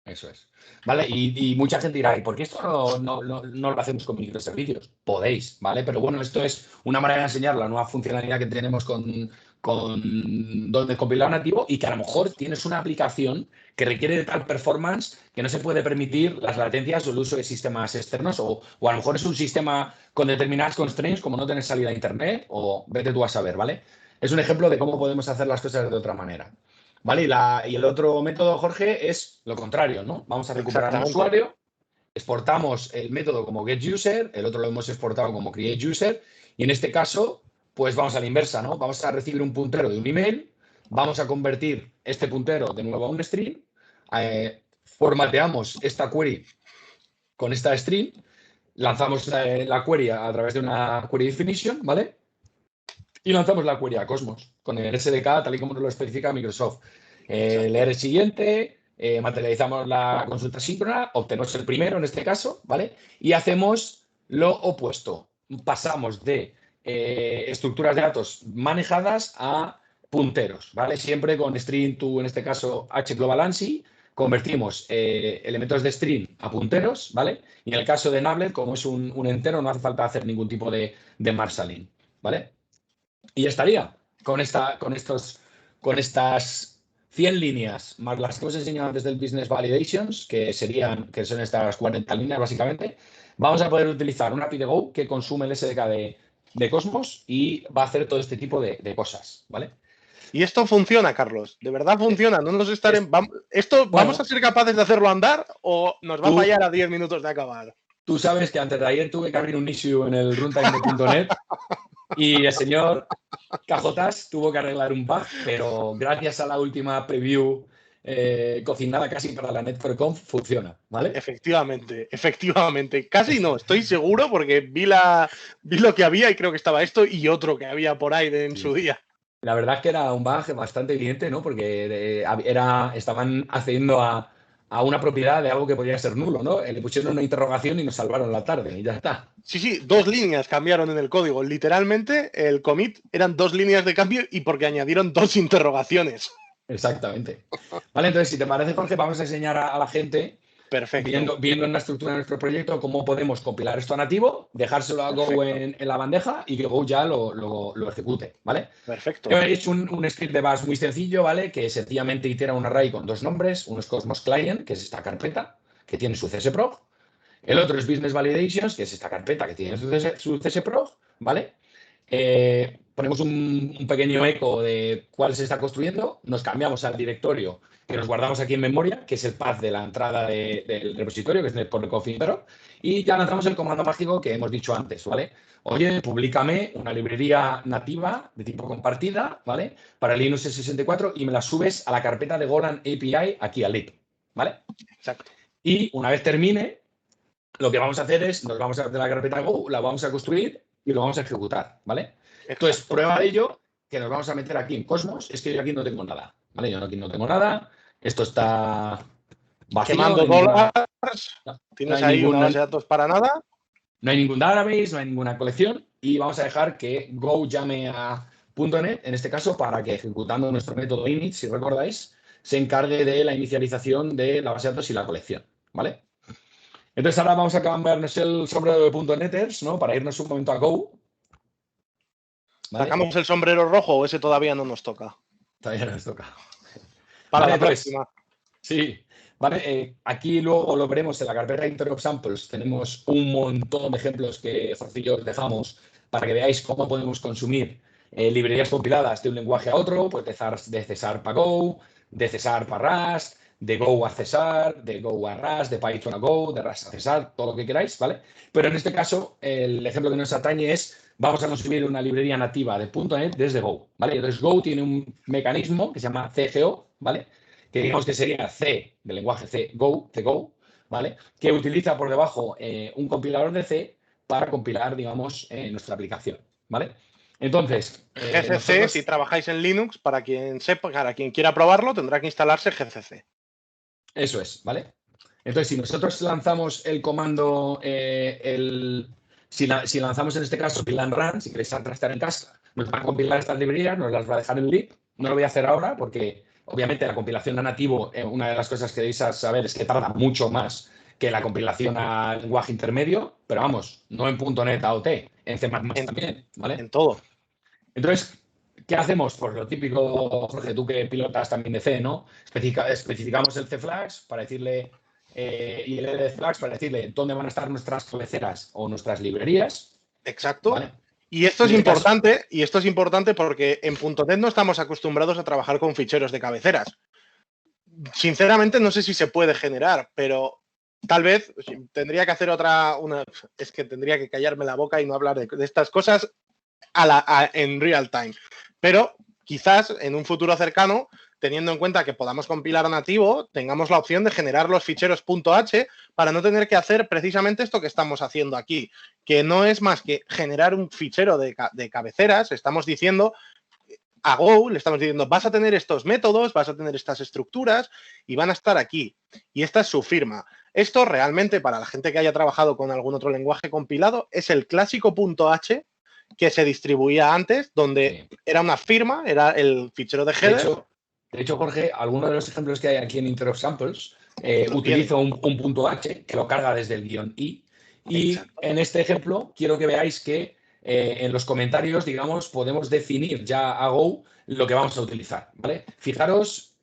Eso es. Vale, y mucha gente dirá, ¿y por qué esto no lo hacemos con microservicios? Podéis, ¿vale? Pero bueno, esto es una manera de enseñar la nueva funcionalidad que tenemos con donde compilar nativo y que a lo mejor tienes una aplicación que requiere de tal performance que no se puede permitir las latencias o el uso de sistemas externos o a lo mejor es un sistema con determinadas constraints como no tener salida a internet o vete tú a saber, ¿vale? Es un ejemplo de cómo podemos hacer las cosas de otra manera. ¿Vale? Y el otro método, Jorge, es lo contrario, ¿no? Vamos a recuperar un usuario, exportamos el método como getUser, el otro lo hemos exportado como createUser, y en este caso, pues vamos a la inversa, ¿no? Vamos a recibir un puntero de un email, vamos a convertir este puntero de nuevo a un string, formateamos esta query con esta string, lanzamos la query a través de una query definition, ¿vale? Y lanzamos la query a Cosmos con el SDK tal y como nos lo especifica Microsoft. Leer el siguiente, materializamos la consulta síncrona, obtenemos el primero en este caso, ¿vale? Y hacemos lo opuesto. Pasamos de estructuras de datos manejadas a punteros, ¿vale? Siempre con string to, en este caso, hGlobalancy, convertimos elementos de string a punteros, ¿vale? Y en el caso de Nablet, como es un entero, no hace falta hacer ningún tipo de marshalling, ¿vale? Y ya estaría con estas 100 líneas, más las que hemos enseñado antes del Business Validations, que son estas 40 líneas básicamente. Vamos a poder utilizar una API de Go que consume el SDK de Cosmos y va a hacer todo este tipo de cosas, ¿vale? Y esto funciona, Carlos. ¿De verdad funciona? No nos ¿Vamos a ser capaces de hacerlo andar o nos va a fallar a 10 minutos de acabar? Tú sabes que antes de ayer tuve que abrir un issue en el runtime de .NET y el señor Cajotas tuvo que arreglar un bug, pero gracias a la última preview cocinada casi para la NetConf funciona, ¿vale? Efectivamente. Casi no, estoy seguro porque vi lo que había y creo que estaba esto y otro que había por ahí en su día. La verdad es que era un bug bastante evidente, ¿no? Porque estaban accediendo a una propiedad de algo que podía ser nulo, ¿no? Le pusieron una interrogación y nos salvaron la tarde y ya está. Sí, 2 líneas cambiaron en el código. Literalmente, el commit eran 2 líneas de cambio y porque añadieron 2 interrogaciones. Exactamente. Vale, entonces, si te parece, Jorge, vamos a enseñar a la gente, perfecto, viendo en la estructura de nuestro proyecto, cómo podemos compilar esto a nativo, dejárselo a Go en la bandeja y que Go ya lo ejecute, ¿vale? Perfecto. Yo he hecho un script de bash muy sencillo, ¿vale? Que sencillamente itera un array con 2 nombres. Uno es Cosmos Client, que es esta carpeta, que tiene su csprog. El otro es Business Validations, que es esta carpeta que tiene su csprog, ¿vale? Ponemos un pequeño eco de cuál se está construyendo, nos cambiamos al directorio que nos guardamos aquí en memoria, que es el path de la entrada del repositorio, que es netconf.info, y ya lanzamos el comando mágico que hemos dicho antes, ¿vale? Oye, públicame una librería nativa de tipo compartida, ¿vale? Para Linux 64 y me la subes a la carpeta de Golang API aquí al lib, ¿vale? Exacto. Y una vez termine, lo que vamos a hacer es, nos vamos a de la carpeta Go, la vamos a construir y lo vamos a ejecutar, ¿vale? Entonces, prueba de ello, que nos vamos a meter aquí en Cosmos, es que yo aquí no tengo nada, ¿vale? Yo aquí no tengo nada, esto está vacío. Quemando dólares, tienes ahí una base de datos para nada. No hay ningún database, no hay ninguna colección y vamos a dejar que Go llame a .NET, en este caso, para que ejecutando nuestro método init, si recordáis, se encargue de la inicialización de la base de datos y la colección, ¿vale? Entonces ahora vamos a cambiarnos el sombrero de .NETers, ¿no? Para irnos un momento a Go. ¿Vale? ¿Sacamos el sombrero rojo o ese todavía no nos toca? Todavía nos toca. Para Vale, la entonces, próxima. sí. Vale, aquí luego lo veremos en la carpeta Interop Samples. Tenemos un montón de ejemplos que Jorge y yo os dejamos para que veáis cómo podemos consumir librerías compiladas de un lenguaje a otro, pues de Cesar para Go, de Cesar para Rust, de Go a Cesar, de Go a Rust, de Python a Go, de Rust a Cesar, todo lo que queráis, ¿vale? Pero en este caso, el ejemplo que nos atañe es, vamos a consumir una librería nativa de .NET desde Go, ¿vale? Entonces Go tiene un mecanismo que se llama CGO, ¿vale? Que digamos que sería C, del lenguaje C, Go, ¿vale? Que utiliza por debajo un compilador de C para compilar, digamos, nuestra aplicación, ¿vale? Entonces, GCC, si trabajáis en Linux, para quien sepa, para quien quiera probarlo, tendrá que instalarse GCC. Eso es, ¿vale? Entonces, si nosotros lanzamos el comando, si lanzamos en este caso pilan run, si queréis trastear en casa, nos va a compilar estas librerías, nos las va a dejar en lib. No lo voy a hacer ahora porque, obviamente, la compilación a nativo, una de las cosas que debéis saber es que tarda mucho más que la compilación a lenguaje intermedio, pero vamos, no en .NET AOT, en C++ también, ¿vale? En todo. Entonces, ¿qué hacemos? Pues lo típico, Jorge, tú que pilotas también de C, ¿no? Especificamos el C-Flags para decirle, y el LD-Flags para decirle dónde van a estar nuestras cabeceras o nuestras librerías. Exacto. ¿Vale? Y esto es En este importante, caso, y esto es importante porque en .NET no estamos acostumbrados a trabajar con ficheros de cabeceras. Sinceramente, no sé si se puede generar, pero tal vez tendría que hacer es que tendría que callarme la boca y no hablar de estas cosas en real time. Pero quizás en un futuro cercano, teniendo en cuenta que podamos compilar a nativo, tengamos la opción de generar los ficheros .h para no tener que hacer precisamente esto que estamos haciendo aquí, que no es más que generar un fichero de cabeceras. Estamos diciendo a Go, le estamos diciendo, vas a tener estos métodos, vas a tener estas estructuras y van a estar aquí. Y esta es su firma. Esto realmente, para la gente que haya trabajado con algún otro lenguaje compilado, es el clásico .h que se distribuía antes, donde era una firma, era el fichero de header. De hecho, Jorge, alguno de los ejemplos que hay aquí en Interop Samples utiliza un punto H que lo carga desde el guión I. Y Exacto. En este ejemplo quiero que veáis que en los comentarios, digamos, podemos definir ya a Go lo que vamos a utilizar, ¿vale? Fijaros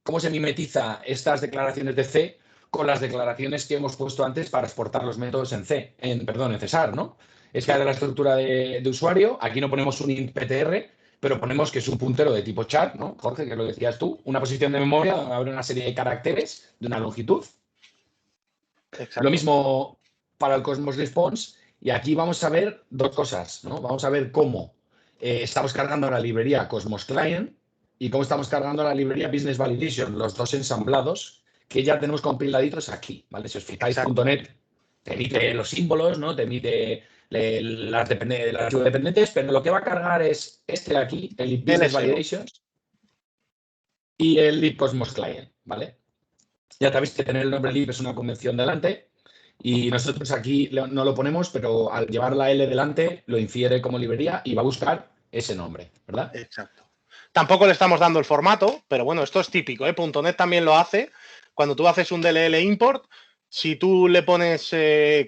cómo se mimetiza estas declaraciones de C con las declaraciones que hemos puesto antes para exportar los métodos en Cesar, ¿no? Es que de la estructura de usuario, aquí no ponemos un int.ptr, pero ponemos que es un puntero de tipo chat, ¿no? Jorge, que lo decías tú, una posición de memoria donde habrá una serie de caracteres de una longitud. Exacto. Lo mismo para el Cosmos Response, y aquí vamos a ver dos cosas, ¿no? Vamos a ver cómo estamos cargando la librería Cosmos Client y cómo estamos cargando la librería Business Validation, los dos ensamblados que ya tenemos compiladitos aquí, ¿vale? Si os fijáis, .NET te emite los símbolos, ¿no? Te emite las archivos dependientes, pero lo que va a cargar es este de aquí, el Business Validation y el lib Cosmos Client, ¿vale? Ya sabéis que tener el nombre lib es una convención delante y nosotros aquí no lo ponemos, pero al llevar la L delante lo infiere como librería y va a buscar ese nombre, ¿verdad? Exacto. Tampoco le estamos dando el formato, pero bueno, esto es típico, ¿eh? .NET también lo hace. Cuando tú haces un DLL import, si tú le pones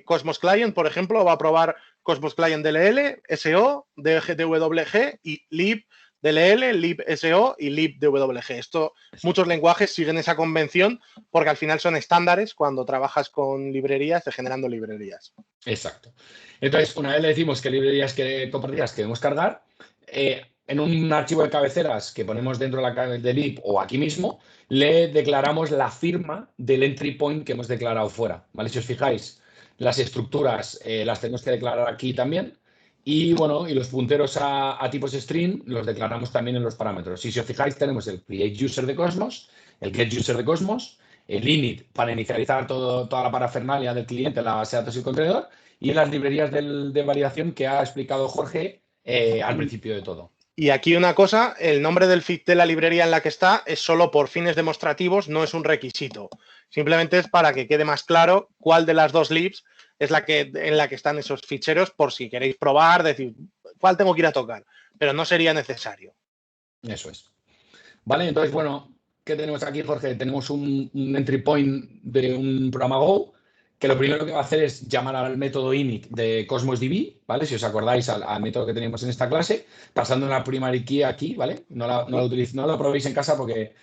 Cosmos Client, por ejemplo, va a probar Cosmos Client DLL, SO, DWG y lib DLL, lib SO y lib DWG. Muchos lenguajes siguen esa convención porque al final son estándares cuando trabajas con librerías, generando librerías. Exacto. Entonces, una vez le decimos qué librerías compartidas queremos cargar, en un archivo de cabeceras que ponemos dentro de lib o aquí mismo, le declaramos la firma del entry point que hemos declarado fuera. ¿Vale? Si os fijáis, las estructuras las tenemos que declarar aquí también. Y bueno, y los punteros a tipos string los declaramos también en los parámetros. Y si os fijáis, tenemos el create user de Cosmos, el get user de Cosmos, el init para inicializar toda la parafernalia del cliente, la base de datos y el contenedor, y las librerías de validación que ha explicado Jorge al principio de todo. Y aquí una cosa, el nombre de la librería en la que está es solo por fines demostrativos, no es un requisito. Simplemente es para que quede más claro cuál de las dos libs es en la que están esos ficheros, por si queréis probar, decir, cuál tengo que ir a tocar. Pero no sería necesario. Eso es. Vale, entonces, bueno, ¿qué tenemos aquí, Jorge? Tenemos un entry point de un programa Go que lo primero que va a hacer es llamar al método init de Cosmos DB, ¿vale? Si os acordáis al método que teníamos en esta clase, pasando una primary key aquí, ¿vale? No la probéis en casa porque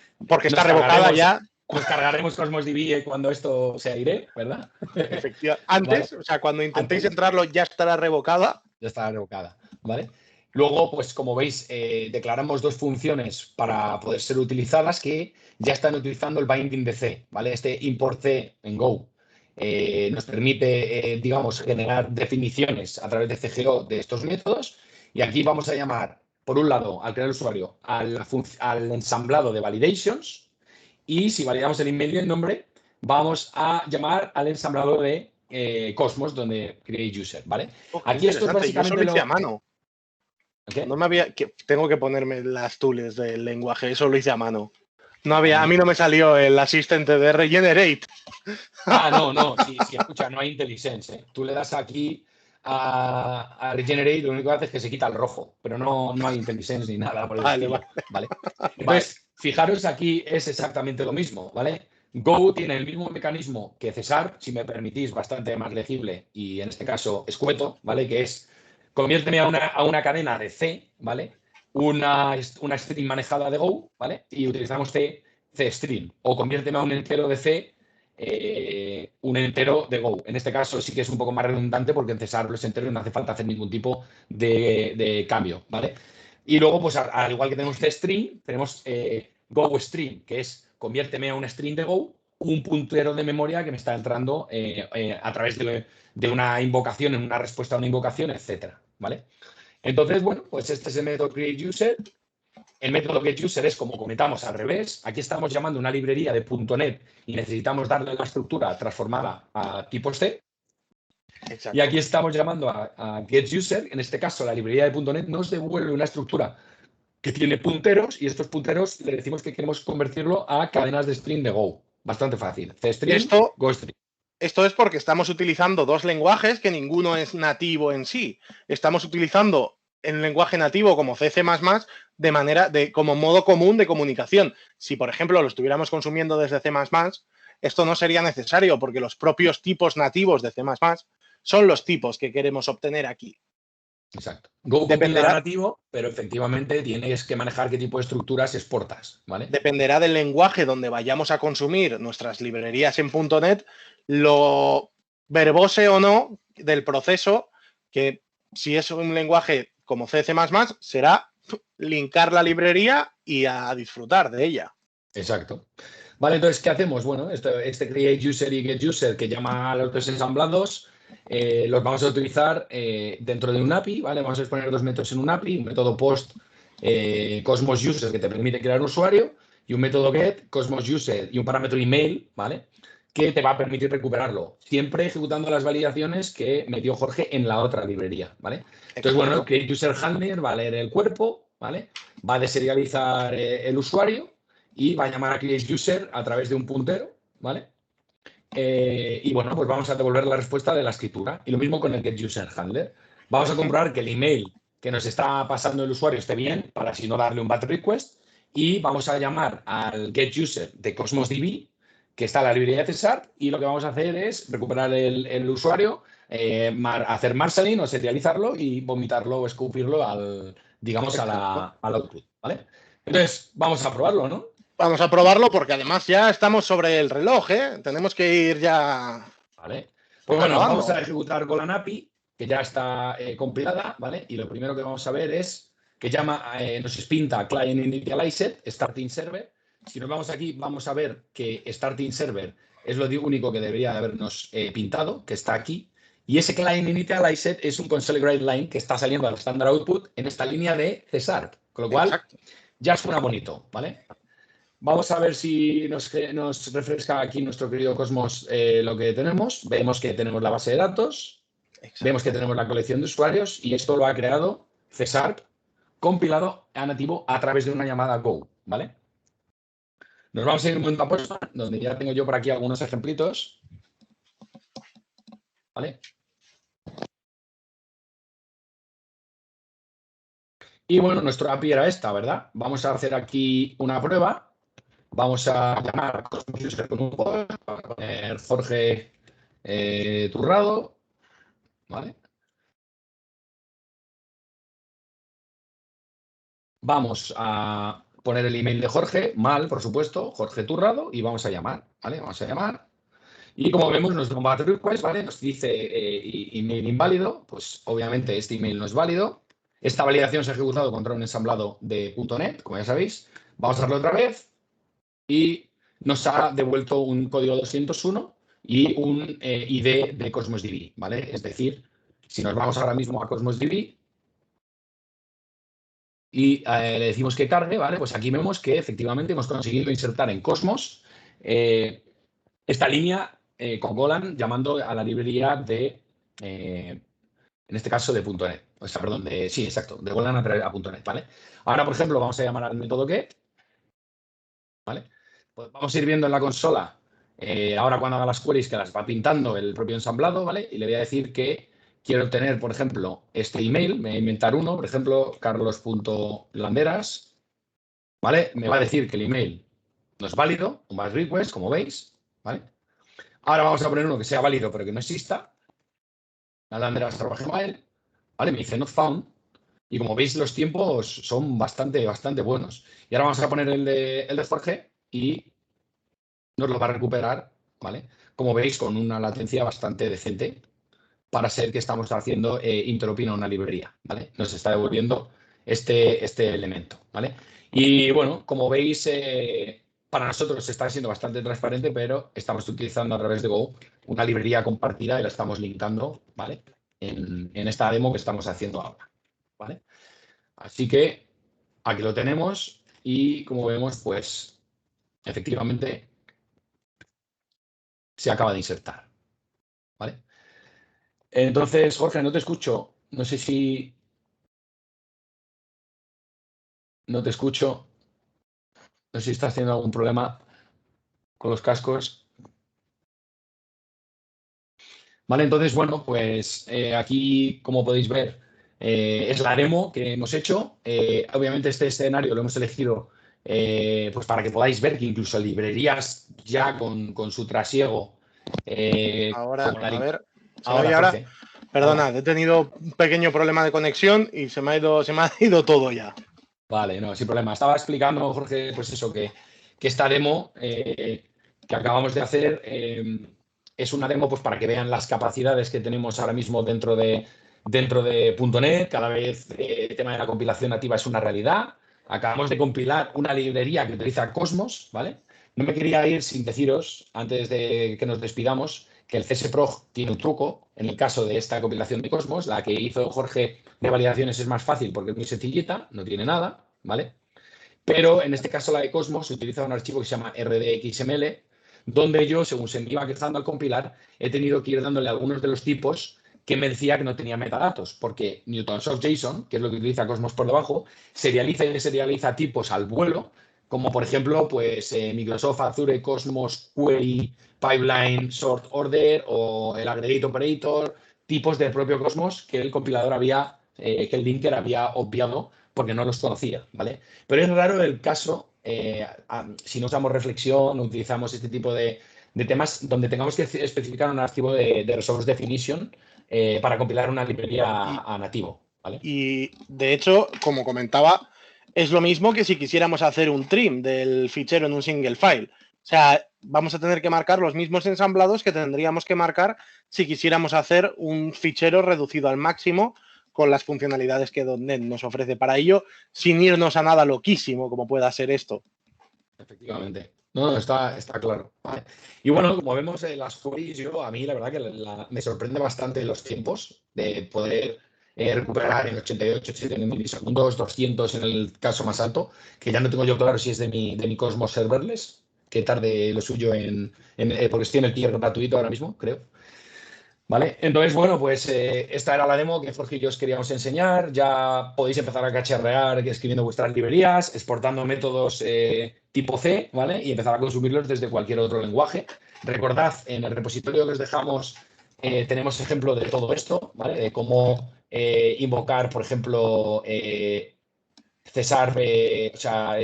está revocada ya. Nos cargaremos Cosmos DB cuando esto se aire, ¿verdad? Efectivamente. Antes, ¿Vale? O sea, cuando intentéis entrarlo ya estará revocada. Ya estará revocada, ¿vale? Luego, pues como veis, declaramos dos funciones para poder ser utilizadas que ya están utilizando el binding de C, ¿vale? Este import C en Go nos permite, digamos, generar definiciones a través de CGO de estos métodos. Y aquí vamos a llamar, por un lado, al crear el usuario, al ensamblado de validations. Y si validamos el email y el nombre, vamos a llamar al ensamblador de Cosmos, donde create user, ¿vale? Aquí esto es básicamente yo lo hice a mano. ¿Qué? No tengo que ponerme las tools del lenguaje, eso lo hice a mano. No había, a mí no me salió el asistente de Regenerate. No, sí, escucha, no hay IntelliSense. ¿eh? Tú le das aquí a Regenerate y lo único que hace es que se quita el rojo, pero no hay IntelliSense ni nada por el estilo, ¿vale? Entonces, fijaros, aquí es exactamente lo mismo, ¿vale? Go tiene el mismo mecanismo que Cesar, si me permitís, bastante más legible y en este caso escueto, ¿vale? Que es conviérteme a una cadena de C, ¿vale? Una string manejada de Go, ¿vale? Y utilizamos C-string. O conviérteme a un entero de C, un entero de Go. En este caso sí que es un poco más redundante porque en Cesar los enteros no hace falta hacer ningún tipo de cambio, ¿vale? Y luego, pues al igual que tenemos C-string, tenemos GoString, que es conviérteme a un string de Go, un puntero de memoria que me está entrando a través de una invocación, en una respuesta a una invocación, etcétera, ¿vale? Entonces, bueno, pues este es el método createUser. El método getUser es, como comentamos, al revés. Aquí estamos llamando una librería de .NET y necesitamos darle la estructura transformada a tipos C. Exacto. Y aquí estamos llamando a getUser. En este caso, la librería de .NET nos devuelve una estructura que tiene punteros y estos punteros le decimos que queremos convertirlo a cadenas de string de Go. Bastante fácil. C-string, GoString. Esto es porque estamos utilizando dos lenguajes que ninguno es nativo en sí. Estamos utilizando el lenguaje nativo como C++ como modo común de comunicación. Si, por ejemplo, lo estuviéramos consumiendo desde C++, esto no sería necesario porque los propios tipos nativos de C++ son los tipos que queremos obtener aquí. Exacto. Go dependerá nativo, pero efectivamente tienes que manejar qué tipo de estructuras exportas, ¿vale? Dependerá del lenguaje donde vayamos a consumir nuestras librerías en .NET, lo verbose o no del proceso, que si es un lenguaje como C++, será linkar la librería y a disfrutar de ella. Exacto. Vale, entonces, ¿qué hacemos? Bueno, este createUser y getUser que llama a los dos ensamblados, los vamos a utilizar dentro de un API, ¿vale? Vamos a exponer dos métodos en un API, un método post Cosmos User que te permite crear un usuario y un método get Cosmos User y un parámetro email, ¿vale? Que te va a permitir recuperarlo, siempre ejecutando las validaciones que metió Jorge en la otra librería, ¿vale? Entonces, bueno, el createUser handler va a leer el cuerpo, ¿vale? Va a deserializar el usuario y va a llamar a createUser a través de un puntero, ¿vale? Y bueno, pues vamos a devolver la respuesta de la escritura. Y lo mismo con el getUserHandler. Vamos a comprobar que el email que nos está pasando el usuario esté bien, para así no darle un bad request. Y vamos a llamar al getUser de Cosmos DB, que está en la librería de Cesar, y lo que vamos a hacer es recuperar el usuario, hacer marshalling o serializarlo y vomitarlo o escupirlo al output, ¿vale? Entonces, vamos a probarlo, ¿no? Vamos a probarlo porque además ya estamos sobre el reloj, ¿eh? Tenemos que ir ya... Vale. Pues bueno, vamos a ejecutar Golan API, que ya está compilada, ¿vale? Y lo primero que vamos a ver es que nos pinta Client Initialized, Starting Server. Si nos vamos aquí, vamos a ver que Starting Server es lo único que debería habernos pintado, que está aquí. Y ese Client Initialized es un console grade line que está saliendo al standard output en esta línea de Cesar. Con lo cual, ya suena bonito, ¿vale? Vamos a ver si nos refresca aquí nuestro querido Cosmos lo que tenemos. Vemos que tenemos la base de datos, vemos que tenemos la colección de usuarios y esto lo ha creado Cesar, compilado a nativo a través de una llamada Go, ¿vale? Nos vamos a ir un momento a Postman, donde ya tengo yo por aquí algunos ejemplitos, ¿vale? Y bueno, nuestro API era esta, ¿verdad? Vamos a hacer aquí una prueba. Vamos a llamar a Cosmos User con un post, para poner Jorge Turrado, ¿vale? Vamos a poner el email de Jorge, mal, por supuesto, Jorge Turrado, y vamos a llamar, ¿vale? Vamos a llamar. Y como vemos, nuestro combat request, ¿vale? Nos dice email inválido, pues obviamente este email no es válido. Esta validación se ha ejecutado contra un ensamblado de .NET, como ya sabéis. Vamos a hacerlo otra vez y nos ha devuelto un código 201 y un ID de Cosmos DB, ¿vale? Es decir, si nos vamos ahora mismo a Cosmos DB y le decimos que cargue, ¿vale? Pues aquí vemos que efectivamente hemos conseguido insertar en Cosmos esta línea con Golan llamando a la librería de, en este caso, de .NET. O sea, perdón, sí, exacto, de Golan a .NET, ¿vale? Ahora, por ejemplo, vamos a llamar al método get, ¿vale? Pues vamos a ir viendo en la consola, ahora cuando haga las queries, que las va pintando el propio ensamblado, ¿vale? Y le voy a decir que quiero obtener, por ejemplo, este email, me voy a inventar uno, por ejemplo, carlos.landeras, ¿vale? Me va a decir que el email no es válido, un batch request, como veis, ¿vale? Ahora vamos a poner uno que sea válido pero que no exista, landeras@gmail, ¿vale? Me dice not found, y como veis los tiempos son bastante buenos. Y ahora vamos a poner el de Jorge y nos lo va a recuperar, ¿vale? Como veis, con una latencia bastante decente para ser que estamos haciendo interopin a una librería, ¿vale? Nos está devolviendo este elemento, ¿vale? Y bueno, como veis, para nosotros está siendo bastante transparente, pero estamos utilizando a través de Go una librería compartida y la estamos linkando, ¿vale? En esta demo que estamos haciendo ahora, ¿vale? Así que aquí lo tenemos y como vemos, pues efectivamente se acaba de insertar, ¿vale? Entonces, Jorge, no te escucho. No sé si no te escucho. No sé si estás teniendo algún problema con los cascos. Vale, entonces, bueno, pues aquí, como podéis ver, es la demo que hemos hecho. Obviamente este escenario lo hemos elegido pues para que podáis ver que incluso librerías ya con su trasiego, Ahora, como a ver, ¿se me ahora, oye ahora? Jorge. Perdona, Ahora. he tenido un pequeño problema de conexión y se me ha ido todo ya. Vale, no, sin problema. Estaba explicando, Jorge, pues eso, que esta demo que acabamos de hacer es una demo pues, para que vean las capacidades que tenemos ahora mismo dentro de .NET. Cada vez el tema de la compilación nativa es una realidad. Acabamos de compilar una librería que utiliza Cosmos, ¿vale? No me quería ir sin deciros, antes de que nos despidamos, que el CSProg tiene un truco. En el caso de esta compilación de Cosmos, la que hizo Jorge de validaciones es más fácil porque es muy sencillita, no tiene nada, ¿vale? Pero en este caso la de Cosmos se utiliza un archivo que se llama RDXML, donde yo, según se me iba quejando al compilar, he tenido que ir dándole algunos de los tipos que me decía que no tenía metadatos, porque Newtonsoft.json, que es lo que utiliza Cosmos por debajo, serializa y deserializa tipos al vuelo, como por ejemplo, pues Microsoft Azure Cosmos Query Pipeline Sort Order o el Aggregate Operator, tipos del propio Cosmos que el compilador que el linker había obviado porque no los conocía, ¿vale? Pero es raro el caso, si no usamos reflexión, utilizamos este tipo de temas donde tengamos que especificar un archivo de resource definition para compilar una librería Y, a nativo, ¿vale? y de hecho, como comentaba, es lo mismo que si quisiéramos hacer un trim del fichero en un single file. O sea, vamos a tener que marcar los mismos ensamblados que tendríamos que marcar si quisiéramos hacer un fichero reducido al máximo con las funcionalidades que .NET nos ofrece para ello, sin irnos a nada loquísimo como pueda ser esto. Efectivamente. No, está claro. Vale. Y bueno, como vemos en las queries, a mí la verdad que me sorprende bastante los tiempos de poder recuperar en 88, 89 milisegundos, 200 en el caso más alto, que ya no tengo yo claro si es de mi Cosmos Serverless, que tarde lo suyo porque estoy en el tier gratuito ahora mismo, creo. ¿Vale? Entonces, bueno, pues esta era la demo que Jorge y yo os queríamos enseñar. Ya podéis empezar a cacharrear escribiendo vuestras librerías, exportando métodos tipo C, ¿vale? Y empezar a consumirlos desde cualquier otro lenguaje. Recordad, en el repositorio que os dejamos tenemos ejemplo de todo esto, ¿vale? De cómo invocar, por ejemplo, Cesar, o sea,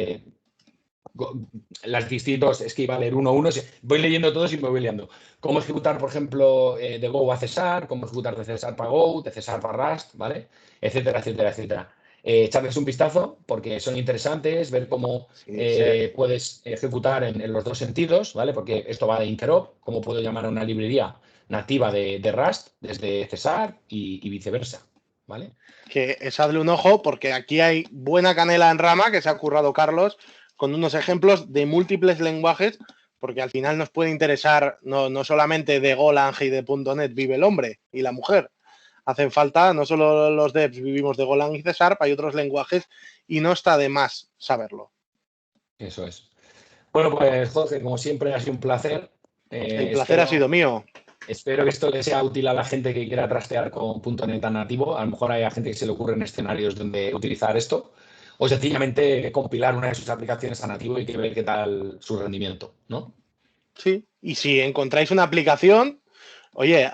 las distintos, es que iba a leer uno a uno, voy leyendo todos y me voy liando. Cómo ejecutar, por ejemplo, de Go a César, cómo ejecutar de César para Go, de César para Rust, ¿vale? Etcétera, etcétera, etcétera. Echarles un vistazo porque son interesantes, ver cómo puedes ejecutar en los dos sentidos, ¿vale? Porque esto va de interop, cómo puedo llamar a una librería nativa de Rust desde César y viceversa, ¿vale? Que echadle un ojo porque aquí hay buena canela en rama que se ha currado Carlos con unos ejemplos de múltiples lenguajes, porque al final nos puede interesar no solamente de Golang y de .NET vive el hombre y la mujer. Hacen falta, no solo los devs vivimos de Golang y C#, hay otros lenguajes y no está de más saberlo. Eso es. Bueno, pues Jorge, como siempre ha sido un placer. El placer ha sido mío. Espero que esto le sea útil a la gente que quiera trastear con .NET nativo. A lo mejor hay gente que se le ocurre en escenarios donde utilizar esto. O sencillamente compilar una de sus aplicaciones a nativo y que ver qué tal su rendimiento, ¿no? Sí, y si encontráis una aplicación, oye,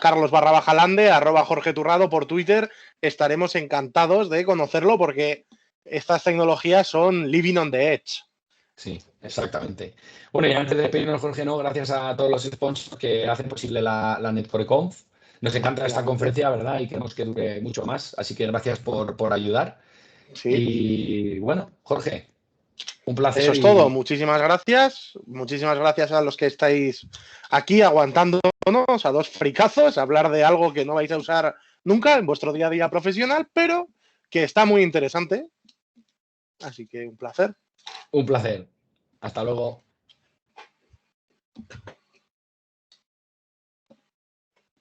@carlos_lande, @Jorge Turrado por Twitter, estaremos encantados de conocerlo porque estas tecnologías son living on the edge. Sí, exactamente. Bueno, y antes de despedirnos, Jorge, ¿no? Gracias a todos los sponsors que hacen posible la NetCoreConf. Nos encanta esta conferencia, ¿verdad? Y queremos que dure mucho más. Así que gracias por ayudar. Sí. Y bueno, Jorge, un placer. Eso es todo. Muchísimas gracias. Muchísimas gracias a los que estáis aquí aguantándonos, a dos fricazos, a hablar de algo que no vais a usar nunca en vuestro día a día profesional, pero que está muy interesante. Así que un placer. Un placer. Hasta luego.